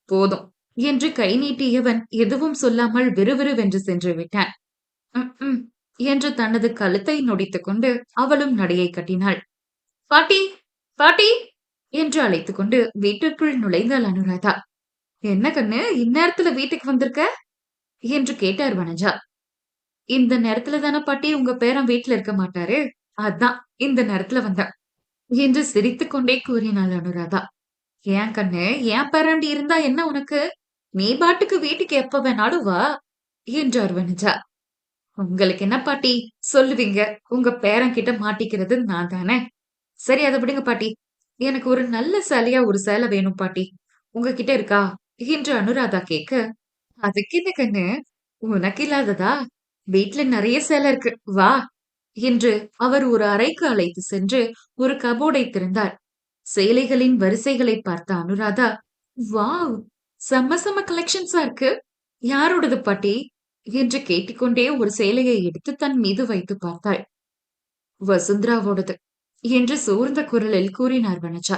"போதும்" என்று கை நீட்டியவன் எதுவும் சொல்லாமல் விறுவிறுவென்று சென்று விட்டான். "ம்" என்று தனது கழுத்தை நொடித்துக் கொண்டு அவளும் நடையை கட்டினாள். "பாட்டி, பாட்டி" என்று அழைத்துக் கொண்டு வீட்டிற்குள் நுழைந்தாள் அனுராதா. "என்ன கண்ணு, இந்நேரத்துல வீட்டுக்கு வந்திருக்க?" என்று கேட்டார் வனஜா. "இந்த நேரத்துல தானே பாட்டி உங்க பேரன் வீட்டுல இருக்க மாட்டாரு, அதான் இந்த நேரத்துல வந்தேன்" என்று சிரித்துக் கொண்டே கூறினாள் அனுராதா. "ஏன் கண்ணு, ஏன் பேராண்டி இருந்தா என்ன உனக்கு? நீ பாட்டுக்கு வீட்டுக்கு எப்ப வேணாலும் வா" என்றார் வனஜா. "உங்களுக்கு என்ன பாட்டி சொல்லுவீங்க, உங்க பேரன் கிட்ட மாட்டிக்கிறது நான் தானே. சரி, அதை விடுங்க பாட்டி. எனக்கு ஒரு நல்ல சேலையா ஒரு சேலை வேணும் பாட்டி. உங்ககிட்ட இருக்கா?" என்று அனுராதா கேட்க, "அதுக்கு என்ன கண்ணு, உனக்கு இல்லாததா? வீட்ல நிறைய சேலை இருக்கு, வா" என்று அவர் ஒரு அறைக்கு அழைத்து சென்று ஒரு கபோர்டை திறந்தார். சேலைகளின் வரிசைகளை பார்த்த அனுராதா, "வாவ், செம்ம செம்ம கலெக்ஷன்ஸா இருக்கு. யாரோடது பாட்டி?" என்று கேட்டுக்கொண்டே ஒரு சேலையை எடுத்து தன் மீது வைத்து பார்த்தாள். "வசுந்தராவோடது" என்று சோர்ந்த குரலில் கூறினார் வனஜா.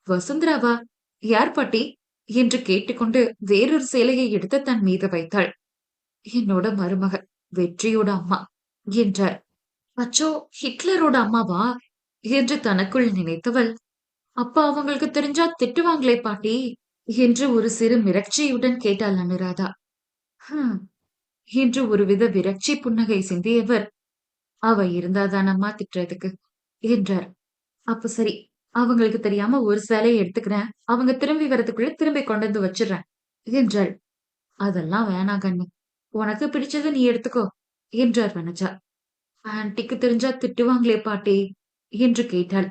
"வசுந்தராவா? யார் பாட்டி?" என்று கேட்டுக்கொண்டு வேறொரு சேலையை எடுத்து தன் மீது வைத்தாள். "என்னோட மருமக, வெற்றியோட அம்மா" என்றார். "அச்சோ, ஹிட்லரோட அம்மாவா?" என்று தனக்குள் நினைத்தவள், "அப்ப அவங்களுக்கு தெரிஞ்சா திட்டுவாங்களே பாட்டி" என்று ஒரு சிறு மிரட்சியுடன் கேட்டாள் அனுராதா. "ஹம்" என்று ஒருவித விரக்சி புன்னகை சிந்தியவர், "அவ இருந்தாதானம்மா திட்டுறதுக்கு" என்றார். "அப்ப சரி, அவங்களுக்கு தெரியாம ஒரு சேலையை எடுத்துக்கிறேன். அவங்க திரும்பி வரதுக்குள்ள திரும்பி கொண்டு வந்து வச்சிடுறேன்" என்றாள். "அதெல்லாம் வேணாம் கண்ணு, உனக்கு பிடிச்சத நீ எடுத்துக்கோ" என்றார் வனஜா. "ஆன்ட்டிக்கு தெரிஞ்சா திட்டுவாங்களே பாட்டி" என்று கேட்டாள்.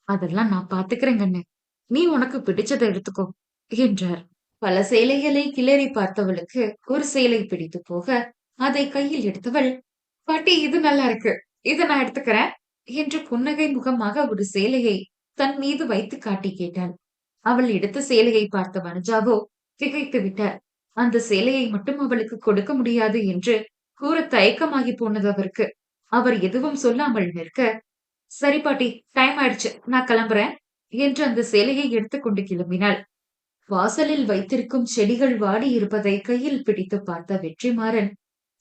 "அதெல்லாம் நான் பாத்துக்கிறேன் கண்ணு, நீ உனக்கு பிடிச்சதை எடுத்துக்கோ" என்றார். பல சேலைகளை கிளறி பார்த்தவளுக்கு ஒரு சேலை பிடித்து போக அதை கையில் எடுத்தவள், "பாட்டி, இது நல்லா இருக்கு, இதை நான் எடுத்துக்கிறேன்" என்று புன்னகை முகமாக ஒரு சேலையை தன் மீது வைத்து காட்டி கேட்டாள். அவள் எடுத்த சேலையை பார்த்த வனஜாவோ, திகைத்து விட்டார். அந்த சேலையை மட்டும் அவளுக்கு கொடுக்க முடியாது என்று கூற தயக்கமாகி போனது அவருக்கு. அவர் எதுவும் சொல்லாமல் நிற்க, சரி பாட்டி, டைம் ஆயிடுச்சு, நான் கிளம்புறேன் என்று அந்த சேலையை எடுத்துக்கொண்டு கிளம்பினாள். வாசலில் வைத்திருக்கும் செடிகள் வாடி இருப்பதை கையில் பிடித்து பார்த்த வெற்றிமாறன்,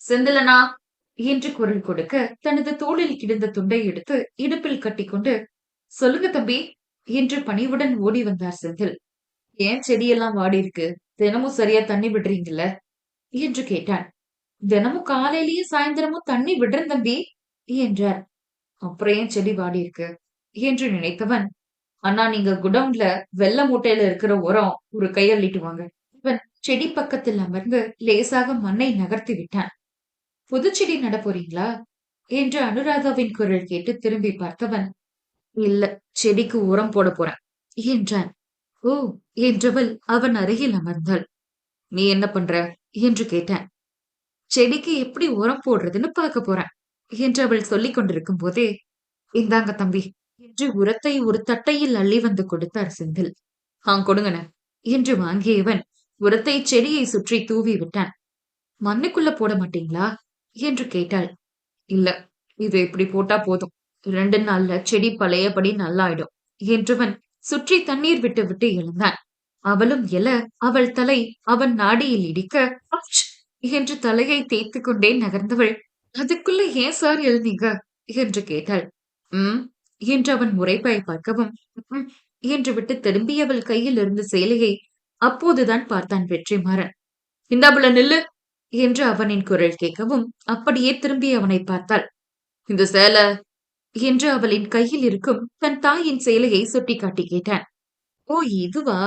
செந்திலனா என்று குரல் கொடுக்க, தனது தோளில் கிடந்த துண்டை எடுத்து இடுப்பில் கட்டிக்கொண்டு, சொல்லுங்க தம்பி என்று பணிவுடன் ஓடி வந்தார் செந்தில். ஏன் செடியெல்லாம் வாடி இருக்கு? தினமும் சரியா தண்ணி விடுறீங்கல்ல என்று கேட்டான். தினமும் காலையிலயும் சாயந்தரமும் தண்ணி விடுறேன் தம்பி என்றார். அப்புறம் ஏன் செடி வாடி இருக்கு என்று நினைத்தவன், அண்ணா நீங்க குடவுன்ல வெள்ள மூட்டையில இருக்கிற உரம் ஒரு கை அள்ளிட்டு வாங்க. இவன் செடி பக்கத்தில் அமர்ந்து லேசாக மண்ணை நகர்த்தி விட்டான். புது செடி நட போறீங்களா என்று அனுராதாவின் குரல் கேட்டு திரும்பி பார்த்தவன், இல்ல, செடிக்கு உரம் போட போறேன் என்றான். ஓ என்றவள் அவன் அருகில் அமர்ந்தாள். நீ என்ன பண்ற என்று கேட்டான். செடிக்கு எப்படி உரம் போடுறதுன்னு பார்க்க போறேன் என்று அவள் சொல்லிக் கொண்டிருக்கும் போதே, இந்தாங்க தம்பி என்று உரத்தை ஒரு தட்டையில் அள்ளி வந்து கொடுத்தார் செந்தில். கொடுங்கன என்று வாங்கியவன் உரத்தை செடியை சுற்றி தூவி விட்டான். மண்ணுக்குள்ள போட மாட்டீங்களா என்று கேட்டாள். இல்ல, இது இப்படி போட்டா போதும், 2 நாள்ல செடி பழையபடி நல்லாயிடும் என்றவன் சுற்றி தண்ணீர் விட்டு விட்டு எழுந்தான். அவளும் எழ அவள் தலை அவன் நாடியில் இடிக்க, என்று தலையை தேய்த்து கொண்டே நகர்ந்தவள், அதுக்குள்ள ஏன் சார் எழுந்தீங்க என்று கேட்டாள். என்று அவன் முறைப்பாய் பார்க்கவும், என்று விட்டு திரும்பி அவள் கையில் இருந்த சேலையை அப்போதுதான் பார்த்தான் வெற்றிமாறன். இந்தாப்புல நில்லு என்று அவனின் குரல் கேட்கவும் அப்படியே திரும்பி அவனை பார்த்தாள். இந்த சேலை என்று அவளின் கையில் இருக்கும் தன் தாயின் சேலையை சுட்டி காட்டி கேட்டான். ஓ இதுவா?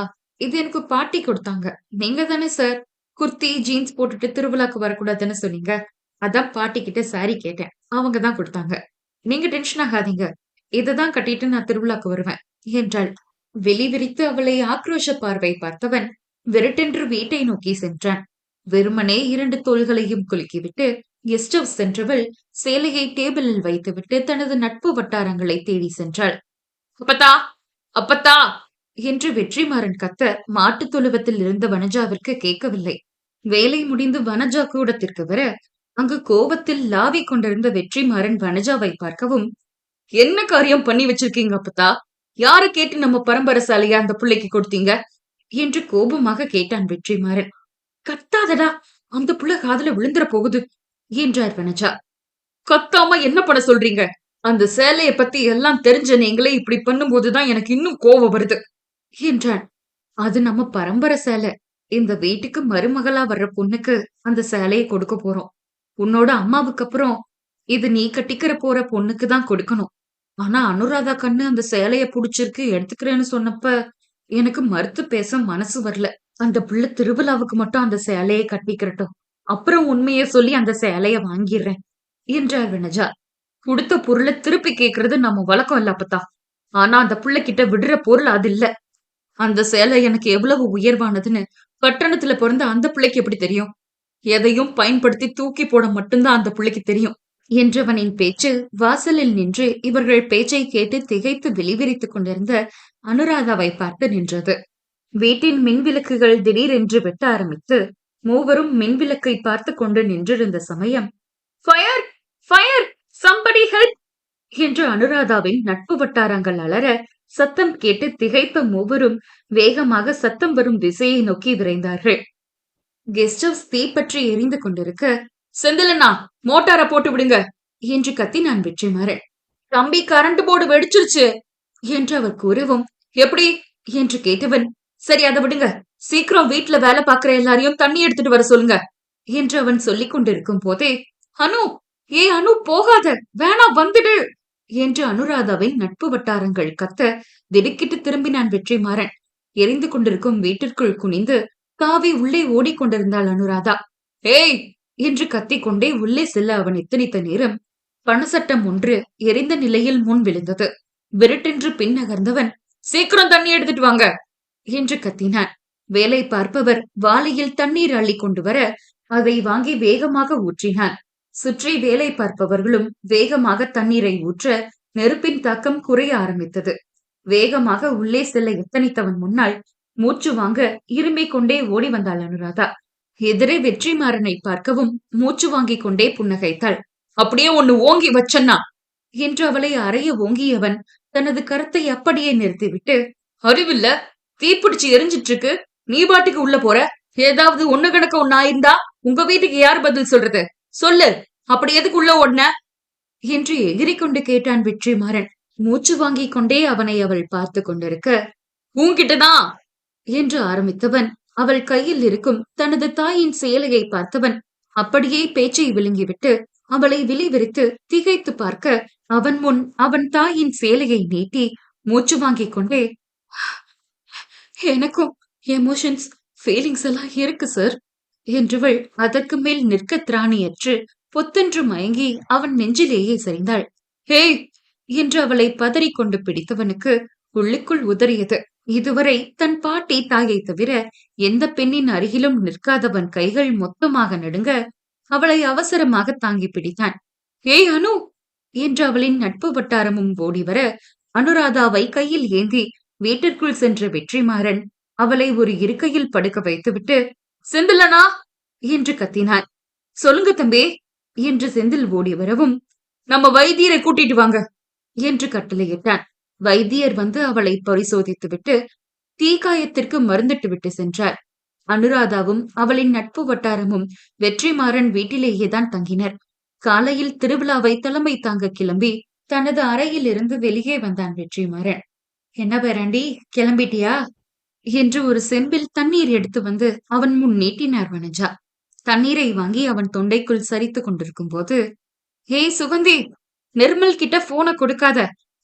இது எனக்கு பாட்டி கொடுத்தாங்க. நீங்க தானே சார் குர்த்தி ஜீன்ஸ் போட்டுட்டு திருவிழாக்கு வரக்கூடாதுன்னு சொன்னீங்க. அதான் பாட்டி கிட்ட சாரி கேட்டேன், அவங்கதான் கொடுத்தாங்க. நீங்க டென்ஷன் ஆகாதீங்க, இததான் கட்டிட்டு நான் திருவிழாக்கு வருவேன் என்றாள். வெளிவிரித்து அவளை ஆக்ரோஷ பார்வை பார்த்தவன் விரட்டென்று வீட்டை நோக்கி சென்றான். வெறுமனே 2 தோள்களையும் குலுக்கிவிட்டு கெஸ்ட் ஹவுஸ் சென்றவள் சேலையை டேபிளில் வைத்துவிட்டு தனது நட்பு வட்டாரங்களை தேடி சென்றாள். அப்பத்தா, அப்பத்தா என்று வெற்றிமாறன் கத்த மாட்டு தொழுவத்தில் இருந்த வனஜாவிற்கு கேட்கவில்லை. வேலை முடிந்து வனஜா கூடத்திற்கு வர அங்கு கோபத்தில் லாவிக் கொண்டிருந்த வெற்றிமாறன் வனஜாவை பார்க்கவும், என்ன காரியம் பண்ணி வச்சிருக்கீங்க அப்பத்தா? யார கேட்டு நம்ம பரம்பரை சாலையா அந்த பிள்ளைக்கு கொடுத்தீங்க என்று கோபமாக கேட்டான் வெற்றிமாறன். கத்தாதடா, அந்த புள்ள காதுல விழுந்துற போகுது என்றார் வனஜா. கத்தாம என்ன பண்ண சொல்றீங்க? அந்த சேலைய பத்தி எல்லாம் தெரிஞ்ச நீங்களே இப்படி பண்ணும்போதுதான் எனக்கு இன்னும் கோபம் வருது என்றான். அது நம்ம பரம்பரை சேலை. இந்த வீட்டுக்கு மருமகளா வர்ற பொண்ணுக்கு அந்த சேலையை கொடுக்க போறோம். உன்னோட அம்மாவுக்கு அப்புறம் இது நீ கட்டிக்கிற போற பொண்ணுக்கு தான் கொடுக்கணும். ஆனா அனுராதா கண்ணு அந்த சேலைய புடிச்சிருக்கு, எடுத்துக்கிறேன்னு சொன்னப்ப எனக்கு மறுத்து பேச மனசு வரல. அந்த பிள்ளை திருவிழாவுக்கு மட்டும் அந்த சேலையை கட்டிக்கிறட்டும், அப்புறம் உண்மைய சொல்லி அந்த சேலைய வாங்கிடுறேன் என்றார் வனஜா. கொடுத்த பொருளை திருப்பி கேக்குறது நம்ம வழக்கம் இல்ல அப்பத்தா. ஆனா அந்த பிள்ளை கிட்ட விடுற பொருள் அது இல்ல. அந்த சேலை எனக்கு எவ்வளவு உயர்வானதுன்னு பட்டணத்துல பிறந்த அந்த பிள்ளைக்கு எப்படி தெரியும்? எதையும் பயன்படுத்தி தூக்கி போட மட்டும்தான் அந்த பிள்ளைக்கு தெரியும் என்றவனின் பேச்சு வாசலில் நின்று இவர்கள் பேச்சை கேட்டு திகைத்து வெளிவிரித்துக் கொண்டிருந்த அனுராதாவை பார்த்து நின்றது. வீட்டின் மின்விளக்குகள் திடீரென்று வெட்ட ஆரம்பித்து மூவரும் மின்விளக்கை பார்த்து கொண்டு நின்றிருந்த சமயம், ஃபயர், ஃபயர், சம்படி ஹெல்ப் என்று அனுராதாவின் நட்பு வட்டாரங்கள் அலற சத்தம் கேட்டு திகைத்த மூவரும் வேகமாக சத்தம் வரும் திசையை நோக்கி விரைந்தார்கள். கெஸ்ட் ஹவுஸ் தீப்பற்றி எரிந்து கொண்டிருக்க, செந்திலண்ணா மோட்டாரை போட்டு விடுங்க என்று கத்தினான் வெற்றிமாறன். தம்பி கரண்ட் போர்டு வெடிச்சிருச்சு என்று அவர் கூறவும், எப்படி என்று கேட்டவன், சரி அதை விடுங்க, சீக்கிரம் வீட்டுல வேலை பார்க்கிற எல்லாரையும் தண்ணி எடுத்துட்டு வர சொல்லுங்க என்று அவன் சொல்லிக் கொண்டிருக்கும் போதே, அனு, ஏ அனு போகாத, வேணா வந்துடு என்று அனுராதாவின் நட்பு வட்டாரங்கள் கத்த திடுக்கிட்டு திரும்பினான் வெற்றிமாறன். எரிந்து கொண்டிருக்கும் வீட்டிற்குள் குனிந்து தாவி உள்ளே ஓடிக்கொண்டிருந்தாள் அனுராதா. ஏய் என்று கத்திக்கொண்டே உள்ளே செல்ல அவன் எத்தனித்த நேரம் பணசட்டம் ஒன்று எரிந்த நிலையில் முன் விழுந்தது. விரட்டென்று பின் நகர்ந்தவன், சீக்கிரம் தண்ணி எடுத்துட்டு வாங்க என்று கத்தினான். வேலை பார்ப்பவர் வாளியில் தண்ணீர் அள்ளி கொண்டு வர அதை வாங்கி வேகமாக ஊற்றினான். சுற்றி வேலை பார்ப்பவர்களும் வேகமாக தண்ணீரை ஊற்ற நெருப்பின் தாக்கம் குறைய ஆரம்பித்தது. வேகமாக உள்ளே செல்ல எத்தனித்தவன் முன்னால் மூச்சு வாங்க இருமிக் கொண்டே ஓடி வந்தாள் அனுராதா. எதிரே வெற்றிமாறனை பார்க்கவும் மூச்சு வாங்கிக் கொண்டே புன்னகைத்தாள். அப்படியே ஒன்னு ஓங்கி வச்சன்னா என்று அவளை அறைய ஓங்கியவன் தனது கரத்தை அப்படியே நிறுத்திவிட்டு, அறிவில்ல, தீப்பிடிச்சு எரிஞ்சிட்டு இருக்கு, நீ பாட்டுக்கு உள்ள போற, ஏதாவது ஒண்ணு கணக்க ஒண்ணு ஆயிருந்தா உங்க வீட்டுக்கு யார் பதில் சொல்றது, சொல்லு, அப்படி எதுக்கு உள்ள ஓடுன என்று எகிரிக்கொண்டு கேட்டான் வெற்றிமாறன். மூச்சு வாங்கிக் கொண்டே அவனை அவள் பார்த்து கொண்டிருக்க, உன்கிட்டதான் என்று ஆரம்பித்தவன் அவள் கையில் இருக்கும் தனது தாயின் சேலையை பார்த்தவன் அப்படியே பேச்சை விழுங்கிவிட்டு அவளை விழிவிரித்து திகைத்து பார்க்க, அவன் முன் அவன் தாயின் சேலையை நீட்டி மூச்சு வாங்கிக் கொண்டே, எனக்கும் எமோஷன்ஸ் ஃபீலிங்ஸ் எல்லாம் இருக்கு சார் என்றவள் அதற்கு மேல் நிற்க திராணியற்று பொத்தென்று மயங்கி அவன் நெஞ்சிலேயே சரிந்தாள். ஹேய் என்று அவளை பதறிக்கொண்டு பிடித்தவனுக்கு உள்ளுக்குள் உதறியது. இதுவரை தன் பாட்டி தாயை தவிர எந்த பெண்ணின் அருகிலும் நிற்காதவன் கைகள் மொத்தமாக நடுங்க அவளை அவசரமாக தாங்கி பிடித்தான். ஏய் அனு என்று அவளின் நட்பு வட்டாரமும் ஓடி வர அனுராதாவை கையில் ஏந்தி வீட்டிற்குள் சென்ற வெற்றிமாறன் அவளை ஒரு இருக்கையில் படுக்க வைத்துவிட்டு, செந்திலனா என்று கத்தினான். சொல்லுங்க தம்பி என்று செந்தில் ஓடி வரவும், நம்ம வைத்தியரை கூட்டிட்டு வாங்க என்று கட்டளையிட்டான். வைத்தியர் வந்து அவளை பரிசோதித்துவிட்டு தீக்காயத்திற்கு மருந்திட்டு விட்டு சென்றார். அனுராதாவும் அவளின் நட்பு வட்டாரமும் வெற்றிமாறன் வீட்டிலேயேதான் தங்கினர். காலையில் திருவிழாவை தலைமை தாங்க கிளம்பி தனது அறையில் இருந்து வெளியே வந்தான் வெற்றிமாறன். என்ன பேராண்டி, கிளம்பிட்டியா என்று ஒரு செம்பில் தண்ணீர் எடுத்து வந்து அவன் முன் நீட்டினார் வனஜா. தண்ணீரை வாங்கி அவன் தொண்டைக்குள் சரித்து கொண்டிருக்கும் போது, ஹே சுகந்தி, நிர்மல் கிட்ட போனை கொடுக்காத,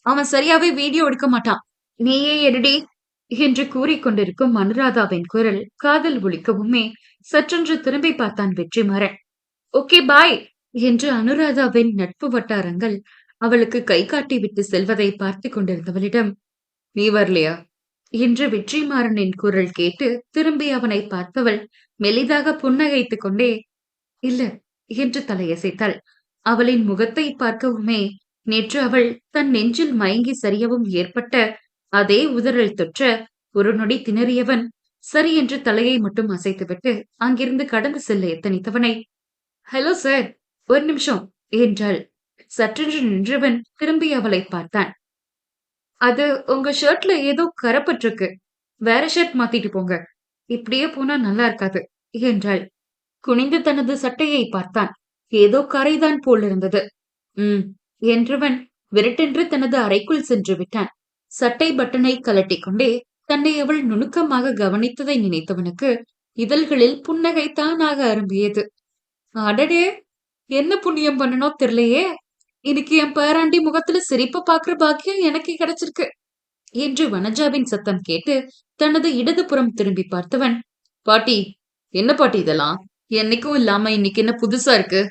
அவன் சரியாவே வீடியோ எடுக்க மாட்டான், நீயே எடுடி என்று கூறிக்கொண்டிருக்கும் அனுராதாவின் குரல் காதல் ஒலிக்கவுமே சற்றென்று திரும்பி பார்த்தான் வெற்றிமாறன். ஓகே பாய் என்று அனுராதாவின் நட்பு வட்டாரங்கள் அவளுக்கு கை காட்டி விட்டு செல்வதை பார்த்து கொண்டிருந்தவளிடம், நீ வரலையா என்று வெற்றிமாறனின் குரல் கேட்டு திரும்பி அவனை பார்த்தவள் மெலிதாக புன்னகைத்துக் கொண்டே இல்ல என்று தலையசைத்தாள். அவளின் முகத்தை பார்க்கவுமே நேற்று அவள் தன் நெஞ்சில் மயங்கி சரியவும் ஏற்பட்ட அதே உதறல் தொற்ற ஒரு நொடி திணறியவன் சரி என்று தலையை மட்டும் அசைத்துவிட்டு அங்கிருந்து கடந்து செல்ல எத்தனித்தவனை, ஹலோ சார், ஒரு நிமிஷம் என்றாள். சற்றென்று நின்றவன் திரும்பி அவளை பார்த்தான். அது உங்க ஷர்ட்ல ஏதோ கரப்பட்டிருக்கு, வேற ஷர்ட் மாத்திட்டு போங்க, இப்படியே போனா நல்லா இருக்காது என்றாள். குனிந்து தனது சட்டையை பார்த்தான். ஏதோ கரைதான் போலிருந்தது. என்றவன் விரட்டென்று தனது அறைக்குள் சென்று விட்டான். சட்டை பட்டனை கலட்டி கொண்டே தன்னை அவள் நுணுக்கமாக கவனித்ததை நினைத்தவனுக்கு இதழ்களில் புன்னகை தானாக அரும்பியது. அடடே, என்ன புண்ணியம் பண்ணனோ தெரியலையே, இன்னைக்கு என் பேராண்டி முகத்துல சிரிப்ப பாக்குற பாக்கியம் எனக்கு கிடைச்சிருக்கு என்று வனஜாவின் சத்தம் கேட்டு தனது இடதுபுறம் திரும்பி பார்த்தவன், பாட்டி, என்ன பாட்டி இதெல்லாம், என்னைக்கும் இல்லாம இன்னைக்கு என்ன புதுசா இருக்கு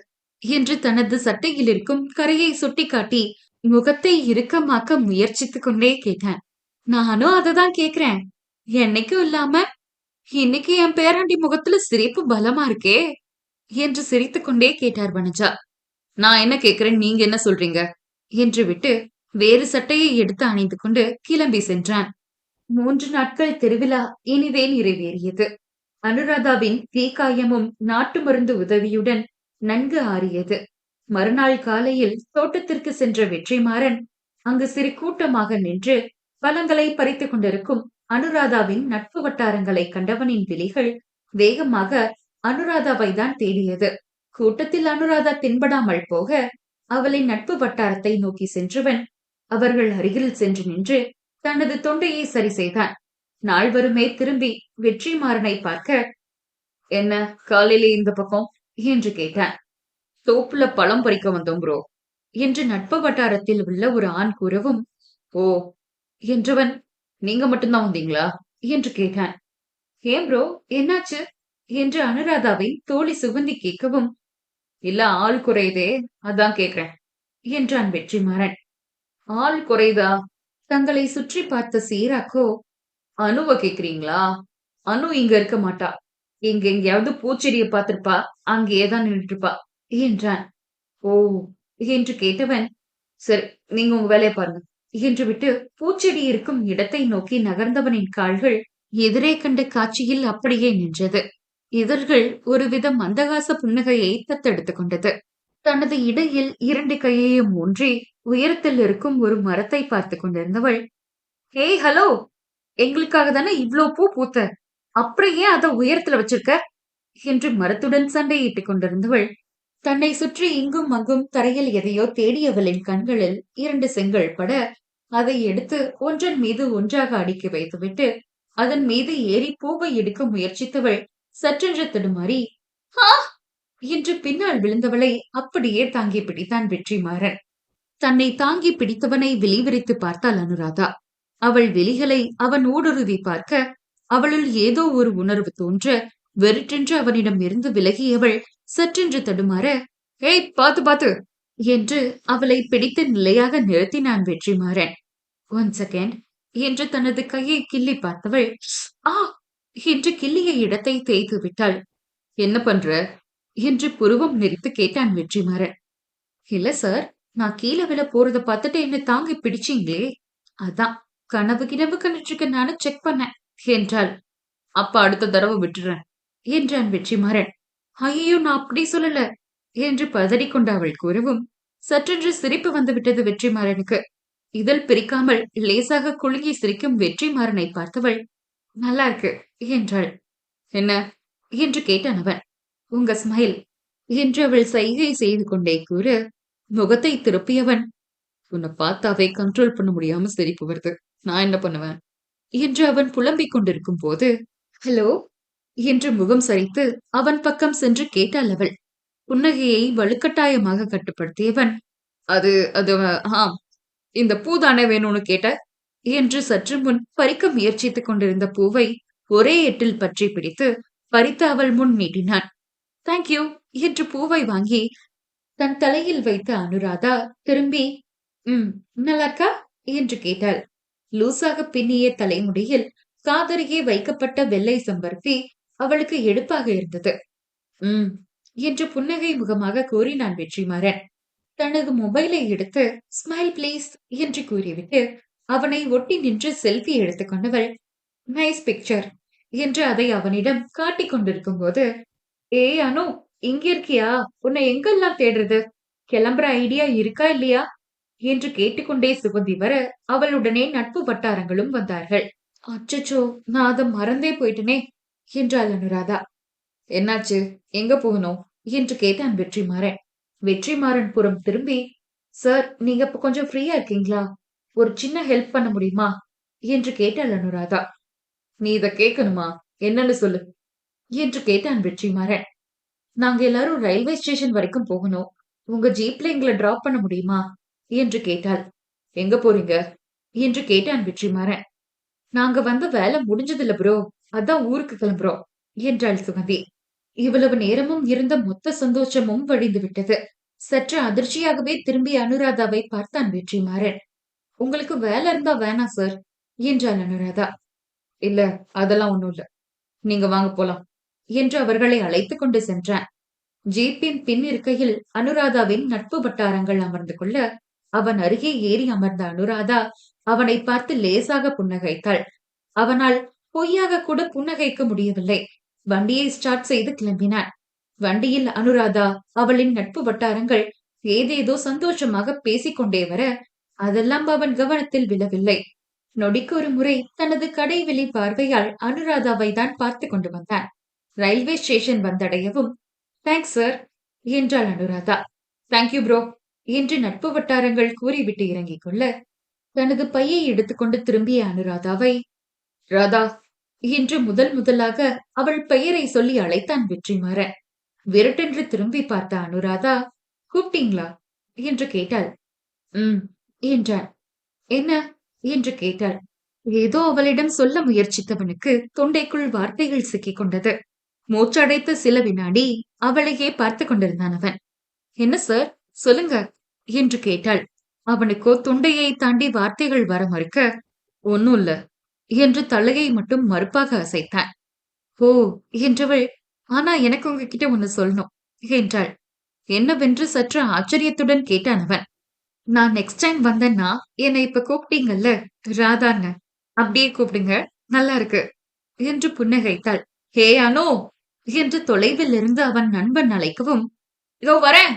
என்று தனது சட்டையில் இருக்கும் கரையை சுட்டி காட்டி முகத்தை இறுக்கமாக்க முயற்சித்துக் கொண்டே கேட்டான். நானும் அததான் கேக்குறேன், என்னைக்கும் இல்லாம இன்னைக்கு என் பேராண்டி முகத்துல சிரிப்பு பலமா இருக்கே என்று சிரித்துக் கொண்டே கேட்டார் வனஜா. நான் என்ன கேக்குறேன், நீங்க என்ன சொல்றீங்க என்று விட்டு வேறு சட்டையை எடுத்து அணிந்து கொண்டு கிளம்பி சென்றான். 3 நாட்கள் திருவிழா இனிதே நிறைவேறியது. அனுராதாவின் தீக்காயமும் நாட்டு மருந்து உதவியுடன் நன்கு ஆறியது. மறுநாள் காலையில் தோட்டத்திற்கு சென்ற வெற்றிமாறன் அங்கு சிறு கூட்டமாக நின்று பழங்களை பறித்துக் கொண்டிருக்கும் அனுராதாவின் நட்பு வட்டாரங்களை கண்டவனின் விழிகள் வேகமாக அனுராதாவை தான் தேடியது. கூட்டத்தில் அனுராதா தென்படாமல் போக அவளின் நட்பு வட்டாரத்தை நோக்கி சென்றவன் அவர்கள் அருகில் சென்று நின்று தனது தொண்டையை சரி செய்தான். நால்வருமே திரும்பி வெற்றிமாறனை பார்க்க, என்ன காலையிலே இந்த பக்கம் என்று கேட்டான். தோப்புல பழம் பறிக்க வந்தோம் ப்ரோ என்று நட்பு வட்டாரத்தில் உள்ள ஒரு ஆண் கூறவும், ஓ என்றவன், நீங்க மட்டும்தான் வந்தீங்களா என்று கேட்டான். ஏன் ப்ரோ, என்னாச்சு என்று அனுராதாவின் தோழி சுகந்தி கேட்கவும், இல்ல ஆள் குறையுதே, அதான் கேக்குறேன் என்றான் வெற்றிமாறன். ஆள் குறைதா? தங்களை சுற்றி பார்த்த சீராக்கோ, அனுவ கேக்குறீங்களா? அனு இங்க இருக்க மாட்டா, இங்க எங்கேயாவது பூச்செடியை பார்த்திருப்பா, அங்கேயேதான் நின்றுட்டு இருப்பா என்றான். ஓ என்று கேட்டவன், சரி, நீங்க உங்க வேலையை பாருங்க என்று விட்டு பூச்செடி இருக்கும் இடத்தை நோக்கி நகர்ந்தவனின் கால்கள் எதிரே கண்ட காட்சியில் அப்படியே நின்றது. இதழ்கள் ஒருவித மந்தகாச புன்னகையை தத்தெடுத்துக் கொண்டது. தனது இடையில் 2 கையையும் ஊன்றி உயரத்தில் இருக்கும் ஒரு மரத்தை பார்த்துக் கொண்டிருந்தவள், "ஏய் ஹலோ! எங்களுக்காக தானே இவ்ளோ பூ பூத்த. அப்புறம் ஏன் அத உயரத்துல வச்சிருக்க?" என்று மரத்துடன் சண்டையிட்டுக் கொண்டிருந்தவள், தன்னை சுற்றி இங்கும் அங்கும் தரையில் எதையோ தேடியவளின் கண்களில் 2 செங்கல் பட, அதை எடுத்து ஒன்றன் மீது ஒன்றாக அடுக்கி வைத்துவிட்டு, அதன் மீது ஏறி பூவை எடுக்க முயற்சித்தவள் சற்றென்று தடுமாறி, "ஆ!" என்று பின்னால் விழுந்தவளை அப்படியே தாங்கி பிடித்தான் வெற்றிமாறன். தன்னை தாங்கி பிடித்தவனை விழிவிரித்து பார்த்தாள் அனுராதா. அவள் விழிகளை அவன் ஊடுருவி பார்க்க, அவளுள் ஏதோ ஒரு உணர்வு தோன்ற, வெறுட்டென்று அவனிடம் இருந்து விலகியவள் சற்றென்று தடுமாற, "ஏய் பாத்து பாத்து!" என்று அவளை பிடித்து நிலையாக நிறுத்தினான் வெற்றிமாறன். "1 செகண்ட்" என்று தனது கையை கிள்ளி பார்த்தவள், "ஆ!" என்று கிள்ளிய இடத்தை தேய்த்து விட்டாள். "என்ன பண்ற?" என்று புருவம் நெறித்து கேட்டான் வெற்றிமாறன். "இல்ல சார், நான் கீழ விழ போறத பார்த்துட்டு என்ன தாங்கி பிடிச்சீங்களே, அதான் கனவு கினவு கண்டுட்டு இருக்க நானும் செக் பண்ணேன்" என்றாள். "அப்ப அடுத்த தடவை விட்டுறேன்" என்றான் வெற்றிமாறன். "ஐயோ, நான் அப்படி சொல்லல" என்று பதறிக்கொண்ட அவள் கூறவும், சற்றென்று சிரிப்பு வந்துவிட்டது வெற்றிமாறனுக்கு. இதழ் பிரிக்காமல் லேசாக குலுங்கி சிரிக்கும் வெற்றிமாறனை பார்த்தவள், "நல்லா இருக்கு" என்றாள். "என்ன?" என்று கேட்டான் அவன். "உங்க ஸ்மைல்" என்று அவள் சைகை செய்து கொண்டே கூற, முகத்தை திருப்பியவன், "உன்னை பார்த்தாவே கண்ட்ரோல் பண்ண முடியாம சிரிப்பு வருது. நான் என்ன பண்ணுவேன்?" என்று அவன் புலம்பிக் கொண்டிருக்கும் போது, "ஹலோ" என்று முகம் சரித்து அவன் பக்கம் சென்று கேட்டாள் அவள். புன்னகையை வலுக்கட்டாயமாக கட்டுப்படுத்தியவன், அது அது ஆம், இந்த பூதானே வேணும்னு கேட்ட" என்று சற்று முன் பறிக்க முயற்சித்துக் கொண்டிருந்த பூவை ஒரே எட்டில் பற்றி பிடித்து பறித்து அவள் முன் நீட்டினான். "தேங்க்யூ" என்று பூவை வாங்கி தன் தலையில் வைத்த அனுராதா திரும்பி, "ம், நல்லா இருக்கா?" என்று கேட்டாள். லூசாக பின்னிய தலைமுடியில் காதருகே வைக்கப்பட்ட வெள்ளை செம்பருத்தி அவளுக்கு எடுப்பாக இருந்தது. "ம்" என்று புன்னகை முகமாக கூறினான் வெற்றிமாறன். தனது மொபைலை எடுத்து "ஸ்மைல் ப்ளீஸ்" என்று கூறிவிட்டு அவனை ஒட்டி நின்று செல்ஃபி எடுத்துக் கொண்டவள், "நைஸ் பிக்சர்" என்று அதை அவனிடம் காட்டிக் கொண்டிருக்கும் போது, "ஏய் அனு, இங்க இருக்கியா? உன்னை எங்கெல்லாம் தேடுறது? கிளம்புற ஐடியா இருக்கா இல்லையா?" என்று கேட்டுக்கொண்டே சுகந்தி வர, அவளுடனே நட்பு வட்டாரங்களும் வந்தார்கள். "அச்சச்சோ, நான் அதை மறந்தே போயிட்டனே" என்றாள் அனுராதா. "என்னாச்சு? எங்க போகணும்?" என்று கேட்டான் வெற்றிமாறன். வெற்றிமாறன் புறம் திரும்பி, "சார், நீங்க இப்ப கொஞ்சம் ஃப்ரீயா இருக்கீங்களா? ஒரு சின்ன ஹெல்ப் பண்ண முடியுமா?" என்று கேட்டாள் அனுராதா. "நீ இத கேட்கணுமா? என்னன்னு சொல்லு" என்று கேட்டான் வெற்றிமாறன். "நாங்க எல்லாரும் ரயில்வே ஸ்டேஷன் வரைக்கும் போகணும். உங்க ஜீப்ல எங்களை டிராப் பண்ண முடியுமா?" என்று கேட்டாள். "எங்க போறீங்க?" என்று கேட்டான் வெற்றிமாறன். "நாங்க வந்த வேலை முடிஞ்சதில்ல ப்ரோ, அதான் ஊருக்கு கிளம்புறோம்" என்றாள் சுகந்தி. இவ்வளவு நேரமும் இருந்த மொத்த சந்தோஷமும் வழிந்து விட்டது. சற்று அதிர்ச்சியாகவே திரும்பி அனுராதாவை பார்த்தான் வெற்றிமாறன். "உங்களுக்கு வேலை இருந்தா வேணாம் சார்" என்றாள் அனுராதா. "இல்ல, அதெல்லாம் ஒண்ணும் இல்ல. நீங்க வாங்க போலாம்" என்று அவர்களை அழைத்துக் கொண்டு சென்றான். ஜீப்பின் பின் இருக்கையில் அனுராதாவின் நட்பு வட்டாரங்கள் அமர்ந்து கொள்ள, அவன் அருகே ஏறி அமர்ந்த அனுராதா அவனை பார்த்து லேசாக புன்னகைத்தாள். அவனால் பொய்யாக கூட புன்னகைக்க முடியவில்லை. வண்டியை ஸ்டார்ட் செய்து கிளம்பினான். வண்டியில் அனுராதா, அவளின் நட்பு வட்டாரங்கள் ஏதேதோ சந்தோஷமாக பேசிக்கொண்டே வர, அதெல்லாம் அவன் கவனத்தில் விழவில்லை. நொடிக்கு ஒரு முறை தனது கடைவெளி பார்வையால் அனுராதாவை தான் பார்த்து கொண்டு வந்தான். ரயில்வே ஸ்டேஷன் வந்தடையவும், "தேங்க்ஸ் சார்" என்றாள் அனுராதா. "தேங்க்யூ ப்ரோ" என்று நட்பு வட்டாரங்கள் கூறிவிட்டு இறங்கிக் கொள்ள, தனது பையை எடுத்துக்கொண்டு திரும்பிய அனுராதாவை, "ராதா" என்று முதலாக அவள் பெயரை சொல்லி அழைத்தான் வெற்றிமாறன். விரட்டென்று திரும்பி பார்த்த அனுராதா, "கூப்பிட்டீங்களா?" என்று கேட்டாள். "ம்" என்றான். "என்ன?" என்று கேட்டாள். ஏதோ அவளிடம் சொல்ல முயற்சித்தவனுக்கு தொண்டைக்குள் வார்த்தைகள் சிக்கிக் கொண்டது. மூச்சடைத்த சில வினாடி அவளையே பார்த்து கொண்டிருந்தான் அவன். "என்ன சார், சொல்லுங்க" என்று கேட்டாள். அவனுக்கோ தொண்டையை தாண்டி வார்த்தைகள் வர மறுக்க, "ஒன்னும் இல்ல" என்று தலையை மட்டும் மறுப்பாக அசைத்தான். "ஓ" என்றவள், "ஆனா எனக்கு உங்ககிட்ட ஒன்னு சொல்லணும்" என்றாள். என்னவென்று சற்று ஆச்சரியத்துடன் கேட்டான் அவன். "நான் நெக்ஸ்ட் டைம் வந்தேன்னா என்னை இப்ப கூப்பிட்டீங்கல்ல, ராதான்னு, அப்படியே கூப்பிடுங்க, நல்லா இருக்கு" என்று புன்னகைத்தாள். ஹே அனு என்று தொலைவில் இருந்து அவன் நண்பன் அழைக்கவும், இதோ வரேன்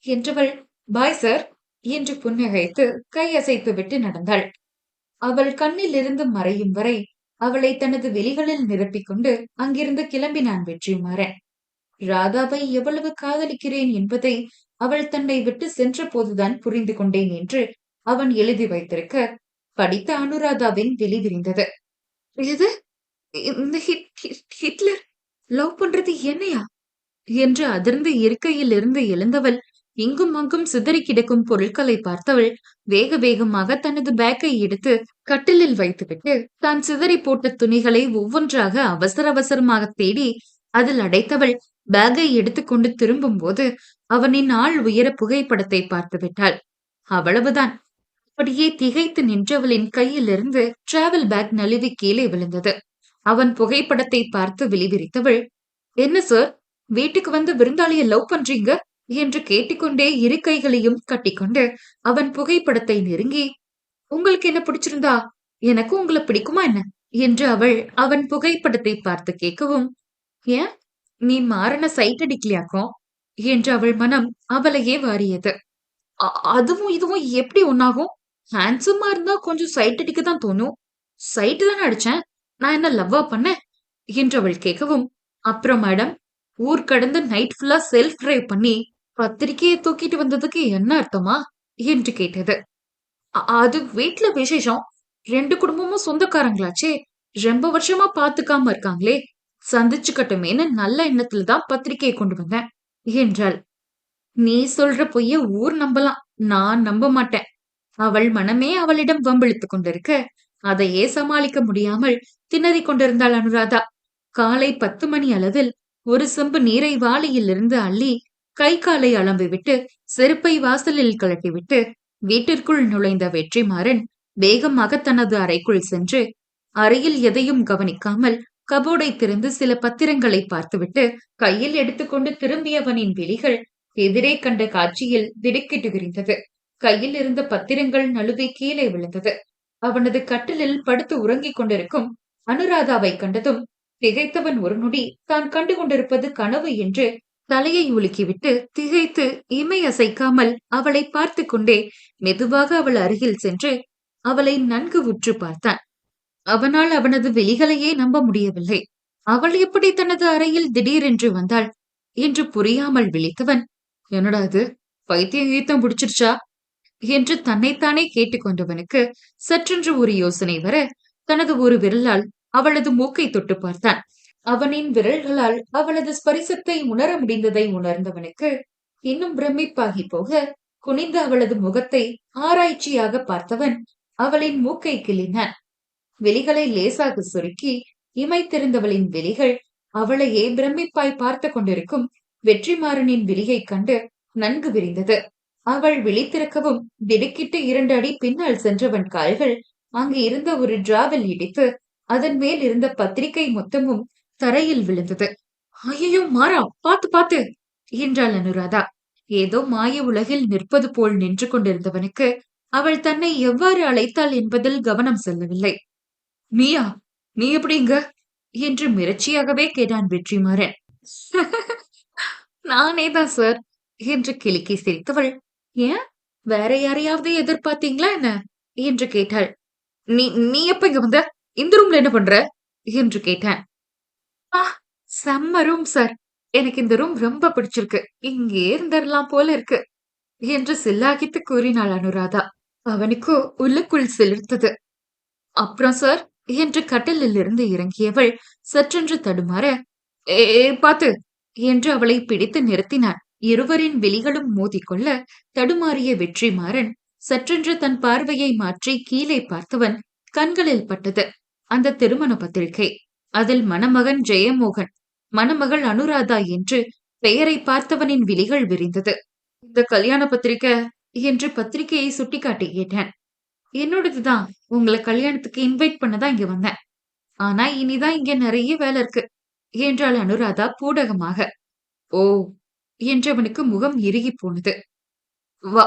என்றவள் பாய் சார் என்று புன்னகைத்து கையசைத்து விட்டு நடந்தாள். அவள் கண்ணில் இருந்து மறையும் வரை அவளை தனது விழிகளில் நிரப்பிக் கொண்டு அங்கிருந்து கிளம்பினான் வெற்றிமாறன். ராதாவை எவ்வளவு காதலிக்கிறேன் என்பதை அவள் தன்னை விட்டு சென்ற போதுதான் புரிந்து கொண்டேன் என்று அவன் எழுதி வைத்திருக்க படித்த அனுராதாவின் விழி விரிந்தது. இது இந்த ஹிட்லர் லவ் பண்றது என்னையா என்று அதிர்ந்து இருக்கையில் இருந்து எழுந்தவள் இங்கும் அங்கும் சிதறி கிடக்கும் பொருட்களை பார்த்தவள் வேக வேகமாக தனது பேக்கை எடுத்து கட்டிலில் வைத்துவிட்டு தான் சிதறி போட்ட துணிகளை ஒவ்வொன்றாக அவசர அவசரமாக தேடி அதில் அடைத்தவள் பேக்கை எடுத்துக்கொண்டு திரும்பும் போது அவனின் ஆள் உயர புகைப்படத்தை பார்த்து விட்டாள். அவ்வளவுதான். அப்படியே திகைத்து நின்றவளின் கையிலிருந்து டிராவல் பேக் நழுவி கீழே விழுந்தது. அவன் புகைப்படத்தை பார்த்து விழிவிரித்தவள், என்ன சார், வீட்டுக்கு வந்து விருந்தாளிய லவ் பண்றீங்க என்று கேட்டுக்கொண்டே இரு கைகளையும் கட்டிக்கொண்டு அவன் புகைப்படத்தை நெருங்கி, உங்களுக்கு என்ன பிடிச்சிருந்தா எனக்கும் உங்களை பிடிக்குமா என்ன என்று அவள் அவன் புகைப்படத்தை பார்த்து கேட்கவும், ஏன் நீ மாறன சைட் அடிக்கலையாக்கும் என்று அவள் மனம் அவளையே வாரியது. அதுவும் இதுவும் எப்படி ஒன்னாகும்? ஹேண்ட்ஸமா இருந்தா கொஞ்சம் சைட் அடிக்க தான் தோணும். சைட்டு தானே அடிச்சேன், நான் என்ன லவ்வா பண்ணேன் என்று அவள் கேட்கவும், அப்புறம் மேடம், ஊர் கடந்து நைட் ஃபுல்லா செல்ஃப் டிரைவ் பண்ணி பத்திரிக்கையை தூக்கிட்டு வந்ததுக்கு என்ன அர்த்தமா என்று கேட்டது. அது வீட்டுல விசேஷம், 2 குடும்பமும் சொந்தக்காரங்களாச்சே, ரொம்ப வருஷமா பாத்துக்காம இருக்காங்களே, சந்திச்சுக்கட்டுமேன்னு நல்ல எண்ணத்துலதான் பத்திரிக்கையை கொண்டு வந்தேன் என்றாள். நீ சொல்ற பொய்ய ஊர் நம்பலாம், நான் நம்ப மாட்டேன். அவள் மனமே அவளிடம் வம்பிழுத்துக் கொண்டிருக்க அதையே சமாளிக்க முடியாமல் திணறிக் கொண்டிருந்தாள் அனுராதா. காலை 10 மணி அளவில் ஒரு செம்பு நீரை வாளியில் இருந்து அள்ளி கை காலை அலம்பிவிட்டு செருப்பை வாசலில் கழட்டிவிட்டு வீட்டிற்குள் நுழைந்த வெற்றிமாறன் வேகமாக தனது அறைக்குள் சென்று அறையில் எதையும் கவனிக்காமல் கபோர்டை திறந்து சில பத்திரங்களை பார்த்துவிட்டு கையில் எடுத்துக்கொண்டு திரும்பியவனின் விழிகள் எதிரே கண்ட காட்சியில் திடுக்கிட்டு விரிந்தது. கையில் இருந்த பத்திரங்கள் நழுவி கீழே விழுந்தது. அவனது கட்டிலில் படுத்து உறங்கிக் கொண்டிருக்கும் அனுராதாவை கண்டதும் திகைத்தவன் ஒரு நொடி தான் கண்டு கொண்டிருப்பது கனவு என்று தலையை உலுக்கிவிட்டு திகைத்து இமை அசைக்காமல் அவளை பார்த்து கொண்டே மெதுவாக அவள் அருகில் சென்று அவளை நன்கு உற்று பார்த்தான். அவனால் அவனது விழிகளையே நம்ப முடியவில்லை. அவள் எப்படி தனது அறையில் திடீரென்று வந்தாள் என்று புரியாமல் விழித்தவன், என்னடா அது, பைத்தியம் கீத்தம் பிடிச்சிருச்சா என்று தன்னைத்தானே கேட்டுக்கொண்டவனுக்கு சற்றென்று ஒரு யோசனை வர தனது ஒரு விரலால் அவளது மூக்கை தொட்டு பார்த்தான். அவனின் விரல்களால் அவளது ஸ்பரிசத்தை உணர முடிந்ததை உணர்ந்தவனுக்கு இன்னும் பிரமிப்பாகி போக குனிந்த அவளது முகத்தை ஆராய்ச்சியாக பார்த்தவன் அவளின் மூக்கை கிள்ளினான். விழிகளை லேசாக சுருக்கி இமைத்திருந்தவளின் விழிகள் அவளையே பிரமிப்பாய் பார்த்து கொண்டிருக்கும் வெற்றிமாறனின் விழியை கண்டு நன்கு விரிந்தது. அவள் விழித்திருக்கவும் திடுக்கிட்டு 2 அடி பின்னால் சென்றவன் கால்கள் அங்கு இருந்த ஒரு டிராவில் இடித்து அதன் மேல் இருந்த பத்திரிகை மொத்தமும் தரையில் விழுந்தது. ஐயோ மாறா, பாத்து பாத்து என்றாள் அனுராதா. ஏதோ மாய உலகில் நிற்பது போல் நின்று கொண்டிருந்தவனுக்கு அவள் தன்னை எவ்வாறு அழைத்தாள் என்பதில் கவனம் செல்லவில்லை. நீயா, நீ எப்படிங்க என்று மிரட்சியாகவே கேட்டான் வெற்றிமாறன். நானேதான் சார் என்று கிளிக்கி சிரித்தவள், ஏன் வேற யாரையாவது எதிர்பார்த்தீங்களா என்ன என்று கேட்டாள். நீ நீ எப்ப இங்க வந்த, இந்த ரூம்ல என்ன பண்ற என்று கேட்டான். செம்ம ரூம் சார், எனக்கு இந்த ரூம் ரொம்ப பிடிச்சிருக்கு, இங்கே இருந்தரலாம் போல இருக்கு என்று சில்லாகித்து கூறினாள் அனுராதா. அவனுக்கு உள்ளுக்குள் சிலிர்த்தது. அப்புறம் சார் என்று கட்டிலில் இருந்து இறங்கியவள் சற்றென்று தடுமாற, ஏ பாத்து என்று அவளை பிடித்து நிறுத்தினான். இருவரின் விழிகளும் மோதிக்கொள்ள தடுமாறிய வெற்றிமாறன் சற்றென்று தன் பார்வையை மாற்றி கீழே பார்த்தவன் கண்களில் பட்டது அந்த திருமண பத்திரிகை. அதில் மணமகன் ஜெயமோகன், மணமகள் அனுராதா என்று பெயரை பார்த்தவனின் விழிகள் விரிந்தது. இந்த கல்யாண பத்திரிகை என்று பத்திரிகையை சுட்டிக்காட்டி கேட்டான். என்னோடதுதான், உங்களை கல்யாணத்துக்கு இன்வைட் பண்ணதான் இங்க வந்தேன். ஆனா இனிதான் இங்க நிறைய வேலை இருக்கு என்றாள் அனுராதா பூடகமாக. ஓ என்றவனுக்கு முகம் இறுகி போனது. வா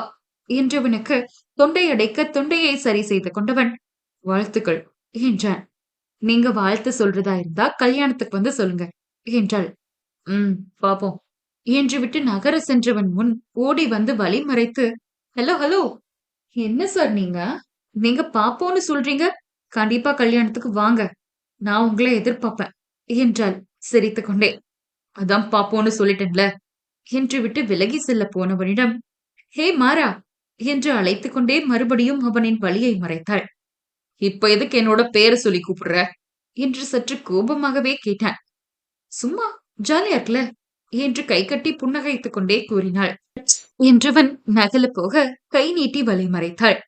என்றவனுக்கு தொண்டை அடைக்க தொண்டையை சரி செய்து கொண்டவன், வாழ்த்துக்கள் என்றான். நீங்க வாழ்த்து சொல்றதா இருந்தா கல்யாணத்துக்கு வந்து சொல்லுங்க என்றாள். ம், பாப்போம் என்று விட்டு நகர சென்றவன் முன் ஓடி வந்து வழி மறைத்து, ஹலோ ஹலோ, என்ன சார் நீங்க? நீங்க பாப்போன்னு சொல்றீங்க? கண்டிப்பா கல்யாணத்துக்கு வாங்க. நான் உங்களை எதிர்பார்ப்பேன் என்றாள் சிரித்துக் கொண்டே. அதான் பாப்போன்னு சொல்லிட்டேன்ல என்று விட்டு விலகி செல்ல போனவனிடம், ஹே மாறா என்று அழைத்துக் கொண்டே மறுபடியும் அவனின் வழியை மறைத்தாள். இப்ப எதுக்கு என்னோட பேரை சொல்லி கூப்பிடுற என்று சற்று கோபமாகவே கேட்டான். சும்மா ஜாலியா இருக்குல்ல என்று கைகட்டி புன்னகைத்துக் கொண்டே கூறினாள். என்றவன் நகல போக கை நீட்டி வழி மறைத்தாள்.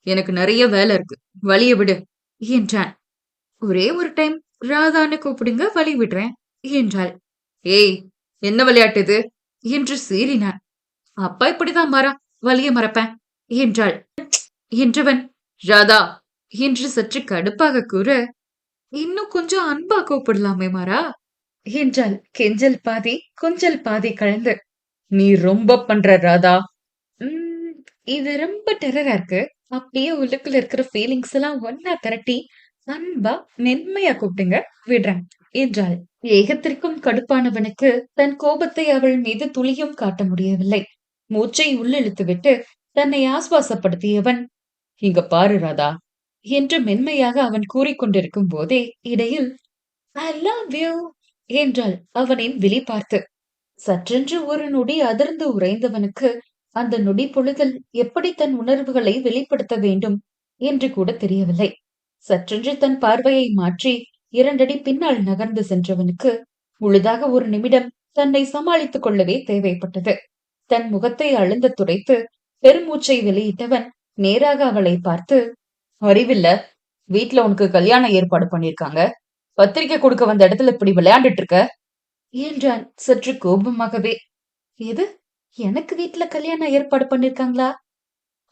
எனக்கு நிறைய வேலை இருக்கு, வழிய விடு என்றான். ஒரே ஒரு டைம் ராதான்னு கூப்பிடுங்க, வழி விடுறேன் என்றாள். ஏய், என்ன விளையாட்டு இது என்று சீறினான். அப்பா இப்படிதான் மாறா, வழிய மறப்பேன் என்றாள். என்றவன் ராதா என்று சற்று கடுப்பாக கூற, இன்னும் கொஞ்சம் அன்பா கூப்பிடலாமே மாறா என்றாள் கெஞ்சல் பாதி கொஞ்சல் பாதி கலந்து. நீ ரொம்ப பண்ற ராதா. உம் இது ரொம்ப டெரரா இருக்கு. அப்படியே உள்ளுக்குள்ள இருக்கிற ஃபீலிங்ஸ் எல்லாம் ஒன்னா திரட்டி அன்பா மென்மையா கூப்பிடுங்க, விடுறேன் என்றாள். ஏகத்திற்கும் கடுப்பானவனுக்கு தன் கோபத்தை அவள் மீது துளியும் காட்ட முடியவில்லை. மூச்சை உள்ளிழுத்துவிட்டு தன்னை ஆசுவாசப்படுத்தியவன், இங்க பாரு ராதா என்று மென்மையாக அவன் கூறிக்கொண்டிருக்கும் போதே இடையில் ஐ லவ் யூ என்றாள் அவனின் விழி பார்த்து. சற்றென்று ஒரு நொடி அதிர்ந்து உறைந்தவனுக்கு அந்த நொடி பொழுதில் எப்படி தன் உணர்வுகளை வெளிப்படுத்த வேண்டும் என்று கூட தெரியவில்லை. சற்றென்று தன் பார்வையை மாற்றி 2 அடி பின்னால் நகர்ந்து சென்றவனுக்கு முழுதாக ஒரு நிமிடம் தன்னை சமாளித்துக் கொள்ளவே தேவைப்பட்டது. தன் முகத்தை அழுந்த துடைத்து பெருமூச்சை வெளியிட்டவன் நேராக அவளை பார்த்து, அறிவில்ல, வீட்ல உனக்கு கல்யாண ஏற்பாடு பண்ணிருக்காங்க, பத்திரிக்கை கொடுக்க வந்த இடத்துல இப்படி விளையாண்டுட்டு இருக்க என்றான் சற்று கோபமாகவே. எது, எனக்கு வீட்ல கல்யாணம் ஏற்பாடு பண்ணிருக்காங்களா?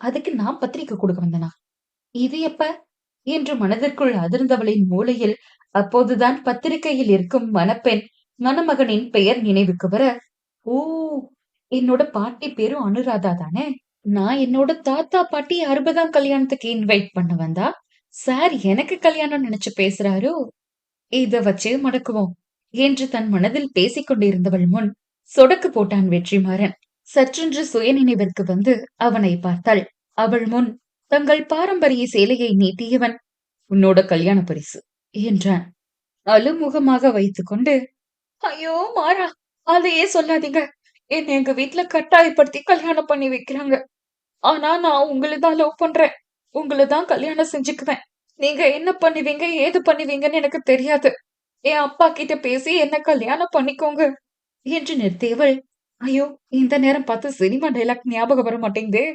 அதுக்கு நான் பத்திரிக்கை கொடுக்க வந்தனா? இது எப்ப என்று மனதிற்குள் அதிர்ந்தவளின் மூளையில் அப்போதுதான் பத்திரிகையில் இருக்கும் மணப்பெண் மணமகனின் பெயர் நினைவுக்கு வர, ஓ, என்னோட பாட்டி பேரும் அனுராதா தானே. நான் என்னோட தாத்தா பாட்டி 60ஆம் கல்யாணத்துக்கு இன்வைட் பண்ண வந்தா சார் எனக்கு கல்யாணம் நினைச்சு பேசுறாரோ. இத வச்சு மடக்குவோம் என்று தன் மனதில் பேசிக் கொண்டிருந்தவள் முன் சொடக்கு போட்டான் வெற்றிமாறன். சற்றென்று சுயநினைவிற்கு வந்து அவனை பார்த்தாள். அவள் முன் தங்கள் பாரம்பரிய சேலையை நீட்டியவன், உன்னோட கல்யாண பரிசு என்றான். அலுமுகமாக வைத்துக் கொண்டு, ஐயோ மாறா, அதையே சொல்லாதீங்க. என்ன எங்க வீட்டுல கட்டாயப்படுத்தி கல்யாணம் பண்ணி வைக்கிறாங்க. ஆனா நான் உங்களை தான் லவ் பண்றேன். உங்களை தான் கல்யாணம் செஞ்சுக்குவேன். நீங்க என்ன பண்ணுவீங்க ஏது பண்ணுவீங்கன்னு எனக்கு தெரியாது. என் அப்பா கிட்ட பேசி என்ன கல்யாணம் பண்ணிக்கோங்க என்று நிறுத்தியவள், ஐயோ, இந்த நேரம் பார்த்து சினிமா டைலாக் ஞாபகம் வர மாட்டேங்குதே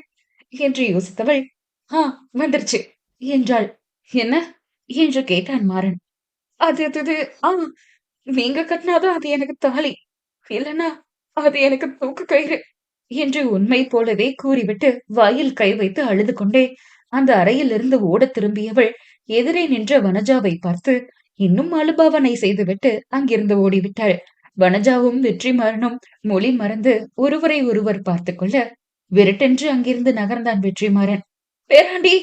என்று யோசித்தவள், ஆ, வந்துருச்சு என்றாள். என்ன என்று கேட்டான் மாறன். அது அது ஆ, நீங்க கட்டினாதான் அது எனக்கு தாலி, இல்லனா அது எனக்கு தூக்கு கயிறு என்று உண்மை போலவே கூறிவிட்டு வாயில் கை வைத்து அழுது கொண்டே அந்த அறையில் இருந்து ஓட திரும்பியவள் எதிரே நின்ற வனஜாவை பார்த்து இன்னும் அலுபாவனை செய்துவிட்டு அங்கிருந்து ஓடிவிட்டாள். வனஜாவும் வெற்றிமாறனும் மொழி மறந்து ஒருவரை ஒருவர் பார்த்து கொள்ள விரட்டென்று அங்கிருந்து நகர்ந்தான் வெற்றிமாறன். பேராண்டி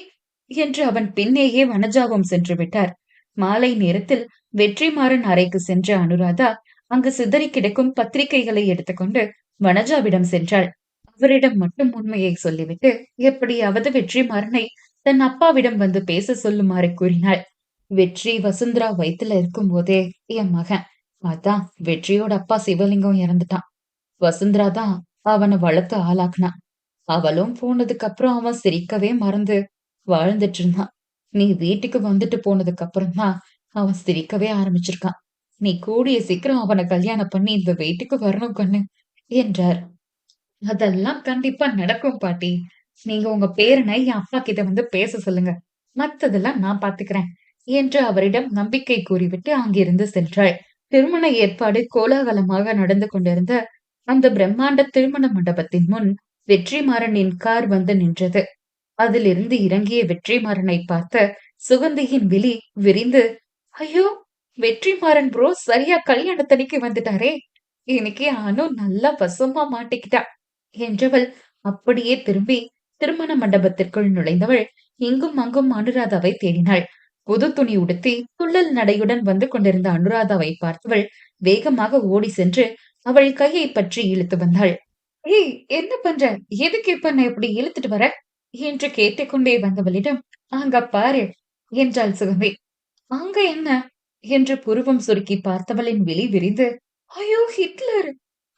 என்று அவன் பின்னேயே வனஜாவும் சென்று விட்டார். மாலை நேரத்தில் வெற்றிமாறன் அறைக்கு சென்ற அனுராதா அங்கு சிதறி கிடக்கும் பத்திரிகைகளை எடுத்துக்கொண்டு வனஜாவிடம் சென்றாள். அவரிடம் மட்டும் உண்மையை சொல்லிவிட்டு எப்படியாவது வெற்றிமாறனை தன் அப்பாவிடம் வந்து பேச சொல்லுமாறு கூறினாள். வெற்றி வசுந்தரா வயித்துல இருக்கும் போதே என் மகன், அதான் வெற்றியோட அப்பா சிவலிங்கம் இறந்துட்டான். வசுந்தரா தான் அவனை வளர்த்து ஆளாக்குனான். அவளும் போனதுக்கு அப்புறம் அவன் சிரிக்கவே மறந்து வாழ்ந்துட்டு இருந்தான். நீ வீட்டுக்கு வந்துட்டு போனதுக்கு அப்புறம் தான் அவன் சிரிக்கவே ஆரம்பிச்சிருக்கான். நீ கூடிய சீக்கிரம் அவனை கல்யாணம் பண்ணி இந்த வீட்டுக்கு வரணும் கண்ணு என்றார். அதெல்லாம் கண்டிப்பா நடக்கும் பாட்டி. நீங்க உங்க பேரனை என் அப்பா கிட்ட வந்து பேச சொல்லுங்க, மத்ததெல்லாம் நான் பாத்துக்கிறேன் என்று அவரிடம் நம்பிக்கை கூறிவிட்டு அங்கிருந்து சென்றாள். திருமண ஏற்பாடு கோலாகலமாக நடந்து கொண்டிருந்த அந்த பிரம்மாண்ட திருமண மண்டபத்தின் முன் வெற்றிமாறனின் கார் வந்து நின்றது. அதிலிருந்து இறங்கிய வெற்றிமாறனை பார்த்த சுகந்தியின் விழி விரிந்து, ஐயோ, வெற்றிமாறன் ப்ரோ சரியா கல்யாணத்தனிக்கு வந்துட்டாரே, இன்னைக்கு அனு நல்லா வசமா மாட்டிக்கிட்டா என்றவள் அப்படியே திரும்பி திருமண மண்டபத்திற்குள் நுழைந்தவள் இங்கும் அங்கும் அனுராதாவை தேடினாள். புது துணி உடுத்தி துள்ளல் நடையுடன் வந்து கொண்டிருந்த அனுராதாவை பார்த்தவள் வேகமாக ஓடி சென்று அவள் கையை பற்றி இழுத்து வந்தாள். ஏய், என்ன பண்ற? எதுக்கு இப்ப என்ன இப்படி இழுத்துட்டு வர என்று கேட்டுக்கொண்டே வந்தவளிடம், அங்க பாரு என்றாள் சுகந்தி. அங்க என்ன என்று புருவம் சுருக்கி பார்த்தவளின் விழி விரிந்து, ஐயோ ஹிட்லர்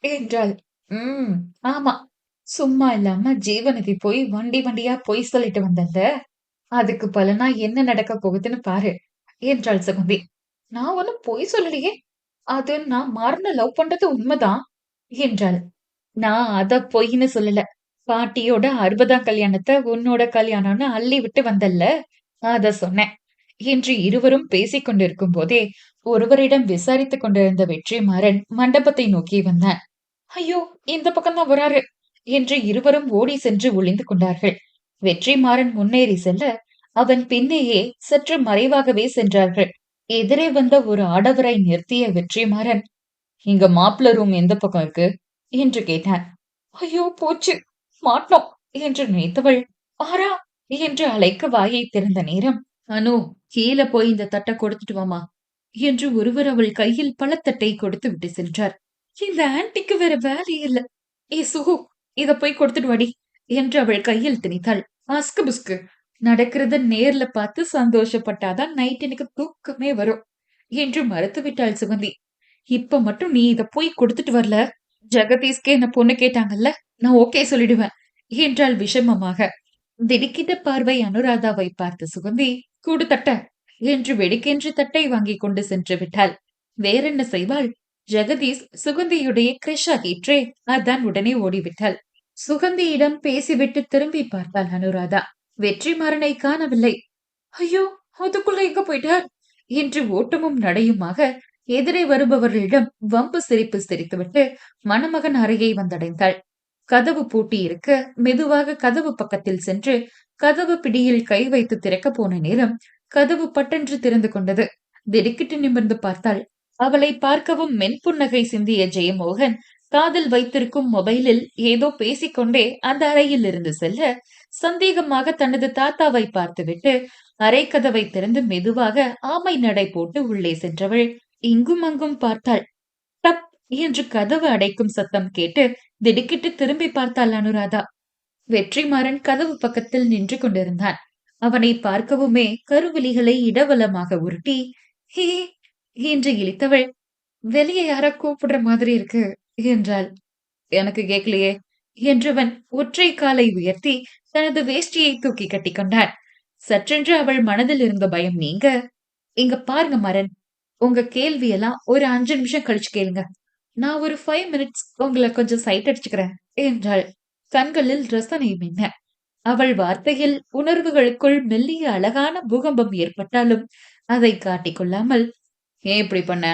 என்றாள். உம், ஆமா, சும்மா இல்லாம ஜீவநதி போய் வண்டி வண்டியா பொய் சொல்லிட்டு வந்தல்ல, அதுக்கு பலனா என்ன நடக்க போகுதுன்னு பாரு என்றாள் சுகந்தி. நான் ஒண்ணும் பொய் சொல்லலையே, அது நான் மாறன லவ் பண்றது உண்மைதான் என்றாள். நான் அத பொய்ன்னு சொல்லல. பாட்டியோட 60ஆம் கல்யாணத்த உன்னோட கல்யாணம்னு அள்ளி விட்டு வந்தல்ல, அத சொன்னேன் என்று இருவரும் பேசிக் கொண்டிருக்கும் போதே ஒருவரிடம் விசாரித்துக் கொண்டிருந்த வெற்றிமாறன் மண்டபத்தை நோக்கி வந்தான். ஐயோ, இந்த பக்கம்தான் வராரு என்று இருவரும் ஓடி சென்று ஒளிந்து கொண்டார்கள். வெற்றிமாறன் முன்னேறி செல்ல அவன் பின்னேயே சற்று மறைவாகவே சென்றார்கள். எதிரே வந்த ஒரு ஆடவரை நிறுத்திய வெற்றிமாறன், இங்க மாப்பிள்ள ரூம் எந்த பக்கம் இருக்கு என்று கேட்டான். ஐயோ போச்சு, மாட்டோம் என்று நினைத்தவள், ஆரா என்று அழைக்க வாயை திறந்த நேரம், அனு, கீழே போய் இந்த தட்டை கொடுத்துட்டு வாமா என்று ஒருவர் அவள் கையில் பழத்தட்டை கொடுத்து விட்டு சென்றார். இந்த ஆன்டிக்கு வேற வேலை இல்ல. ஏ சுகு, இத போய் கொடுத்துட்டு வாடி என்று அவள் கையில் திணித்தாள். அஸ்கு புஸ்கு, நடக்கிறத நேர்ல பார்த்து சந்தோஷப்பட்டாதான் நைட் எனக்கு தூக்கமே வரும் என்று மறுத்துவிட்டாள் சுகந்தி. இப்ப மட்டும் நீ இத போய் கொடுத்துட்டு வரல, ஜெகதீஷ்கே என்ன பொண்ணு கேட்டாங்கல்ல, நான் ஓகே சொல்லிடுவேன் என்றாள் விஷமமாக. திடுக்கிட்ட பார்வை அனுராதாவை பார்த்த சுகந்தி, கூடு தட்ட என்று வெடிக்கென்று தட்டை வாங்கிக் கொண்டு சென்று விட்டாள். வேறென்ன செய்வாள்? ஜெகதீஷ் சுகந்தியுடைய கிரஷ் ஆகிற்றே, அதான் உடனே ஓடிவிட்டாள். சுகந்தியிடம் பேசிவிட்டு திரும்பி பார்த்தாள் அனுராதா. வெற்றிமாறனை காணவில்லை. ஐயோ, அதுக்குள்ள எங்க போயிட்டார் என்று ஓட்டமும் நடையுமாக எதிரே வருபவர்களிடம் வம்பு சிரிப்பு சிரித்துவிட்டு மணமகன் அறையை வந்தடைந்தாள். கதவு பூட்டி இருக்க மெதுவாக கதவு பக்கத்தில் சென்று கதவு பிடியில் கை வைத்து திறக்க போன நேரம் கதவு பட்டென்று திறந்து கொண்டது. திடுக்கிட்டு நிமிர்ந்து பார்த்தாள். அவளை பார்க்கவும் மென்புன்னகை சிந்திய ஜெயமோகன் காதில் வைத்திருக்கும் மொபைலில் ஏதோ பேசிக்கொண்டே அந்த அறையில் இருந்து செல்ல, சந்தேகமாக தனது தாத்தாவை பார்த்துவிட்டு அறை கதவை திறந்து மெதுவாக ஆமை நடை போட்டு உள்ளே சென்றவள் இங்கும் அங்கும் பார்த்தாள். டப் என்று கதவு அடைக்கும் சத்தம் கேட்டு திடுக்கிட்டு திரும்பி பார்த்தாள் அனுராதா. வெற்றிமாறன் கதவு பக்கத்தில் நின்று கொண்டிருந்தான். அவனை பார்க்கவுமே கருவிழிகளை இடவலமாக உருட்டி, ஹே என்று இழித்தவள், வெளியே யாரோ கூப்பிடுற மாதிரி இருக்கு என்றாள். எனக்கு கேட்கலையே என்றவன் ஒற்றை காலை உயர்த்தி தனது வேஷ்டியை தூக்கி கட்டி கொண்டான். சற்றென்று அவள் மனதில் இருந்த பயம் நீங்க, இங்க பாருங்க மரன், உங்க கேள்வியெல்லாம் ஒரு 5 நிமிஷம் கழிச்சு கேளுங்க. நான் ஒரு 5 மினிட்ஸ் உங்களை கொஞ்சம் சைட் அடிச்சுக்கிறேன் என்றாள். கண்களில் ரசனை மின்ன. அவள் வார்த்தையில் உணர்வுகளுக்குள் மெல்லிய அழகான பூகம்பம் ஏற்பட்டாலும் அதை காட்டிக்கொள்ளாமல், ஏன் இப்படி பண்ண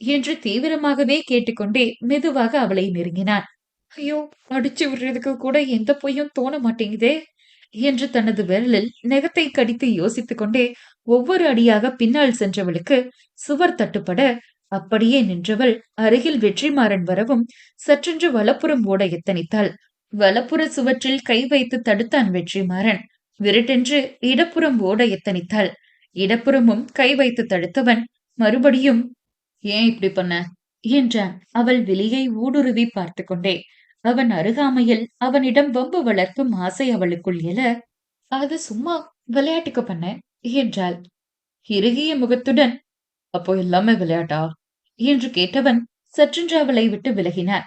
என்று தீவிரமாகவே கேட்டுக்கொண்டே மெதுவாக அவளை நெருங்கினான். ஐயோ, அடிச்சு விடுறதுக்கு கூட எந்த பொய்யும் தோண மாட்டேங்குதே என்று தனது விரலில் நெகத்தை கடித்து யோசித்துக் கொண்டே ஒவ்வொரு அடியாக பின்னால் சென்றவளுக்கு சுவர் தட்டுப்பட அப்படியே நின்றவள் அருகில் வெற்றிமாறன் வரவும் சற்றென்று வலப்புறம் ஓட எத்தனித்தாள். வலப்புற சுவற்றில் கை வைத்து தடுத்தான் வெற்றிமாறன். விருட்டென்று இடப்புறம் ஓட எத்தனித்தாள். இடப்புறமும் கை வைத்து தடுத்தவன் மறுபடியும், ஏன் இப்படி பண்ண என்றான் அவள் விழியை ஊடுருவி பார்த்து கொண்டே. அவன் அருகாமையில் அவனிடம் வம்பு வளர்க்கும் ஆசை அவளுக்குள் எழ, அது சும்மா விளையாட்டுக்கு பண்ண என்றாள். இறுகிய முகத்துடன், அப்போ எல்லாமே விளையாட்டா என்று கேட்டவன் சற்றென்று அவளை விட்டு விலகினான்.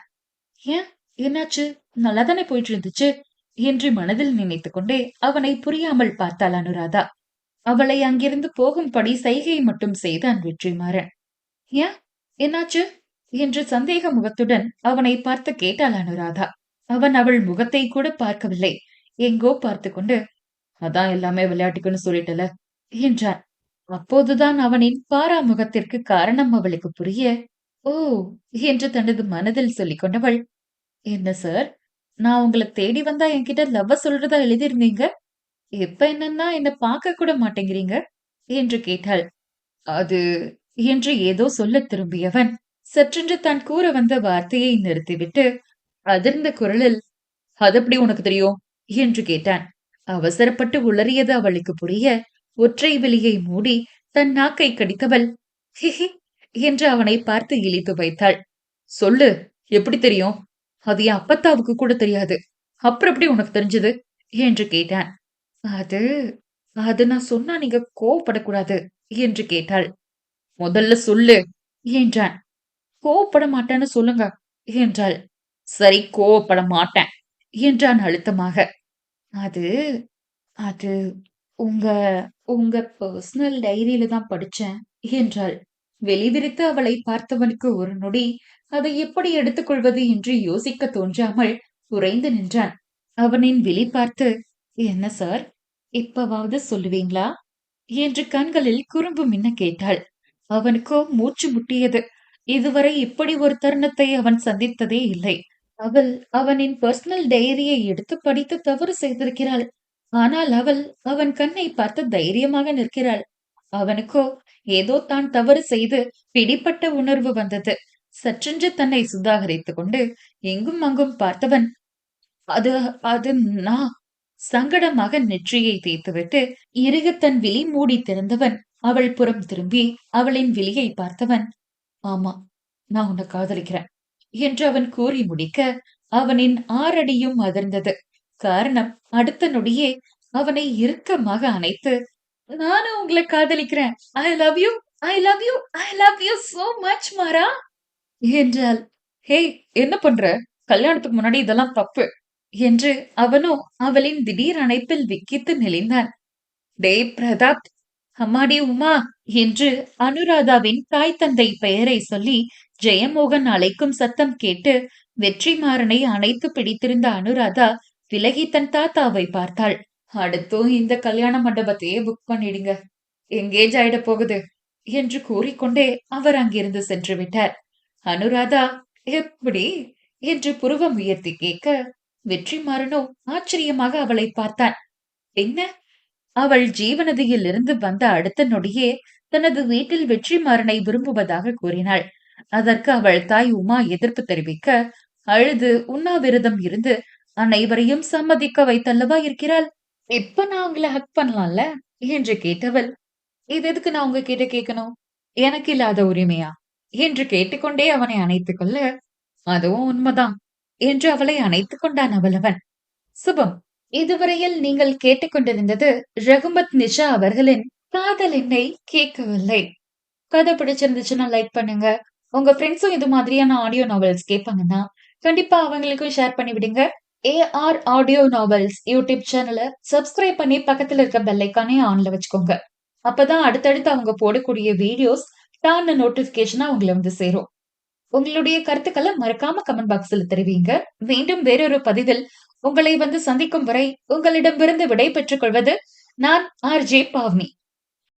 ஏன், என்னாச்சு, நல்லாதானே போயிட்டு இருந்துச்சு என்று மனதில் நினைத்துக் கொண்டே அவனை புரியாமல் பார்த்தாள் அனுராதா. அவளை அங்கிருந்து போகும்படி சைகை மட்டும் செய்தான் வெற்றிமாறன். ஏன், என்னாச்சு என்று சந்தேக முகத்துடன் அவனை பார்த்து கேட்டாள் அனுராதா. அவன் அவள் முகத்தை கூட பார்க்கவில்லை, எங்கோ பார்த்து கொண்டு, அதான் எல்லாமே விளையாட்டுக்குன்னு சொல்லிட்டல என்றான். அப்போதுதான் அவனின் பாராமுகத்திற்கு காரணம் அவளுக்கு புரிய, ஓ என்று தனது மனதில் சொல்லிக் கொண்டவள், என்ன சார், நான் உங்களை தேடி வந்தா என்கிட்ட லவ்வ சொல்றதா எழுதியிருந்தீங்க, இப்ப என்னன்னா என்ன பார்க்க கூட மாட்டேங்கிறீங்க என்று கேட்டாள். அது என்று ஏதோ சொல்ல திரும்பியவன் சற்றென்று தான் கூற வந்த வார்த்தையை நிறுத்திவிட்டு அதிர்ந்த குரலில், அது எப்படி உனக்கு தெரியும் என்று கேட்டான். அவசரப்பட்டு உளறியது அவளுக்கு புரிய ஒற்றை விழியை மூடி தன் நாக்கை கடித்தவள் ஹிஹி என்று அவனை பார்த்து இழித்து வைத்தாள். சொல்லு, எப்படி தெரியும்? அது என் அப்பத்தாவுக்கு கூட தெரியாது. அப்புறம் எப்படி உனக்கு தெரிஞ்சது என்று கேட்டான். அது அது நான் சொன்னா நீங்க கோவப்படக்கூடாது என்று கேட்டாள். முதல்ல சொல்லு என்றான். கோவப்பட மாட்டேன்னு சொல்லுங்க என்றாள். சரி, கோவப்பட மாட்டேன் என்றான் அழுத்தமாக. அது அது உங்க உங்க பர்சனல் டைரியில தான் படிச்சேன் என்றாள். வெளிவிரித்து அவளை பார்த்தவனுக்கு ஒரு நொடி அதை எப்படி எடுத்துக்கொள்வது என்று யோசிக்க தோன்றாமல் உறைந்து நின்றான். அவனின் விழி பார்த்து, என்ன சார், இப்பவாவது சொல்லுவீங்களா என்று கண்களில் குறும்பு மின்ன கேட்டாள். அவனுக்கோ மூச்சு முட்டியது. இதுவரை இப்படி ஒரு தருணத்தை அவன் சந்தித்ததே இல்லை. அவள் அவனின் பர்சனல் டைரியை எடுத்து படித்து தவறு செய்திருக்கிறாள். ஆனால் அவள் அவன் கண்ணை பார்த்து தைரியமாக நிற்கிறாள். அவனுக்கோ ஏதோ தான் தவறு செய்து பிடிப்பட்ட உணர்வு வந்தது. சற்றென்று தன்னை சுதாகரித்துக் கொண்டு எங்கும் அங்கும் பார்த்தவன், அது அது நான் சங்கடமாக நெற்றியை தேய்த்துவிட்டு இறுக தன் விழி மூடி திறந்தவன் அவள் புறம் திரும்பி அவளின் விழியை பார்த்தவன், ஆமா, நான் உன்னை காதலிக்கிறேன் என்று அவன் கூறி முடிக்க அவனின் ஆறடியும் அதிர்ந்தது. காரணம், அடுத்த நொடியே அவனை இறுக்கமாக அணைத்து, நானும் உங்களை காதலிக்கிறேன், I love you, I love you, I love you so much Maara என்றாள். ஹே, என்ன பண்ற? கல்யாணத்துக்கு முன்னாடி இதெல்லாம் தப்பு என்று அவனோ அவளின் திடீர் அணைப்பில் விக்கித்து நெளிந்தான். டேய் பிரதாப், அம்மாடி உமா என்று அனுராதாவின் தாய் தந்தை பெயரை சொல்லி ஜெயமோகன் அழைக்கும் சத்தம் கேட்டு வெற்றிமாறனை அணைத்து பிடித்திருந்த அனுராதா விலகி தன் தாத்தாவை பார்த்தாள். அடுத்தும் இந்த கல்யாண மண்டபத்தையே புக் பண்ணிடுங்க, எங்கேஜ் ஆயிட போகுது என்று கூறிக்கொண்டே அவர் அங்கிருந்து சென்று விட்டார். அனுராதா எப்படி என்று புருவம் உயர்த்தி கேட்க வெற்றிமாறனோ ஆச்சரியமாக அவளை பார்த்தான். என்ன? அவள் ஜீவநதியில் இருந்து வந்த அடுத்த நொடியே தனது வீட்டில் வெற்றிமாறனை விரும்புவதாக கூறினாள். அதற்கு அவள் தாய் உமா எதிர்ப்பு தெரிவிக்க அழுது உண்ணாவிரதம் இருந்து அனைவரையும் சம்மதிக்க வைத்தல்லவா இருக்கிறாள். இப்ப நான் உங்களை ஹக் பண்ணலாம்ல என்று கேட்டவள், இது எதுக்கு நான் உங்ககிட்ட கேட்கணும்? எனக்கு இல்லாத உரிமையா என்று கேட்டுக்கொண்டே அவனை அணைத்துக் கொள்ள, அதுவும் உண்மைதான் என்று அவளை அணைத்துக் கொண்டான் அவளவன். சுபம், இதுவரையில் நீங்கள் கேட்டுக்கொண்டிருந்தது ரகுமத் நிஷா அவர்களின் காதல் என்னை கேட்கவில்லை. கதை பிடிச்சிருந்துச்சுன்னா லைக் பண்ணுங்க. உங்க ஃப்ரெண்ட்ஸும் இது மாதிரியான ஆடியோ நாவல்ஸ் கேட்பாங்கன்னா கண்டிப்பா அவங்களுக்கும் ஷேர் பண்ணி விடுங்க. ஏஆர் ஆடியோ நாவல்ஸ் யூடியூப் சேனலை சப்ஸ்கிரைப் பண்ணி பக்கத்துல இருக்க பெல் ஐக்கானே ஆன்ல வச்சுக்கோங்க. அப்பதான் அடுத்தடுத்து அவங்க போடக்கூடிய வீடியோஸ் டான்னு நோட்டிபிகேஷனா உங்களை வந்து சேரும். உங்களுடைய கருத்துக்களை மறக்காம கமெண்ட் பாக்ஸ்ல தெரிவிங்க. மீண்டும் வேறொரு பதிவில் உங்களை வந்து சந்திக்கும் வரை உங்களிடமிருந்து விடை பெற்றுக் கொள்வது நான் ஆர்ஜே பாவ்னி.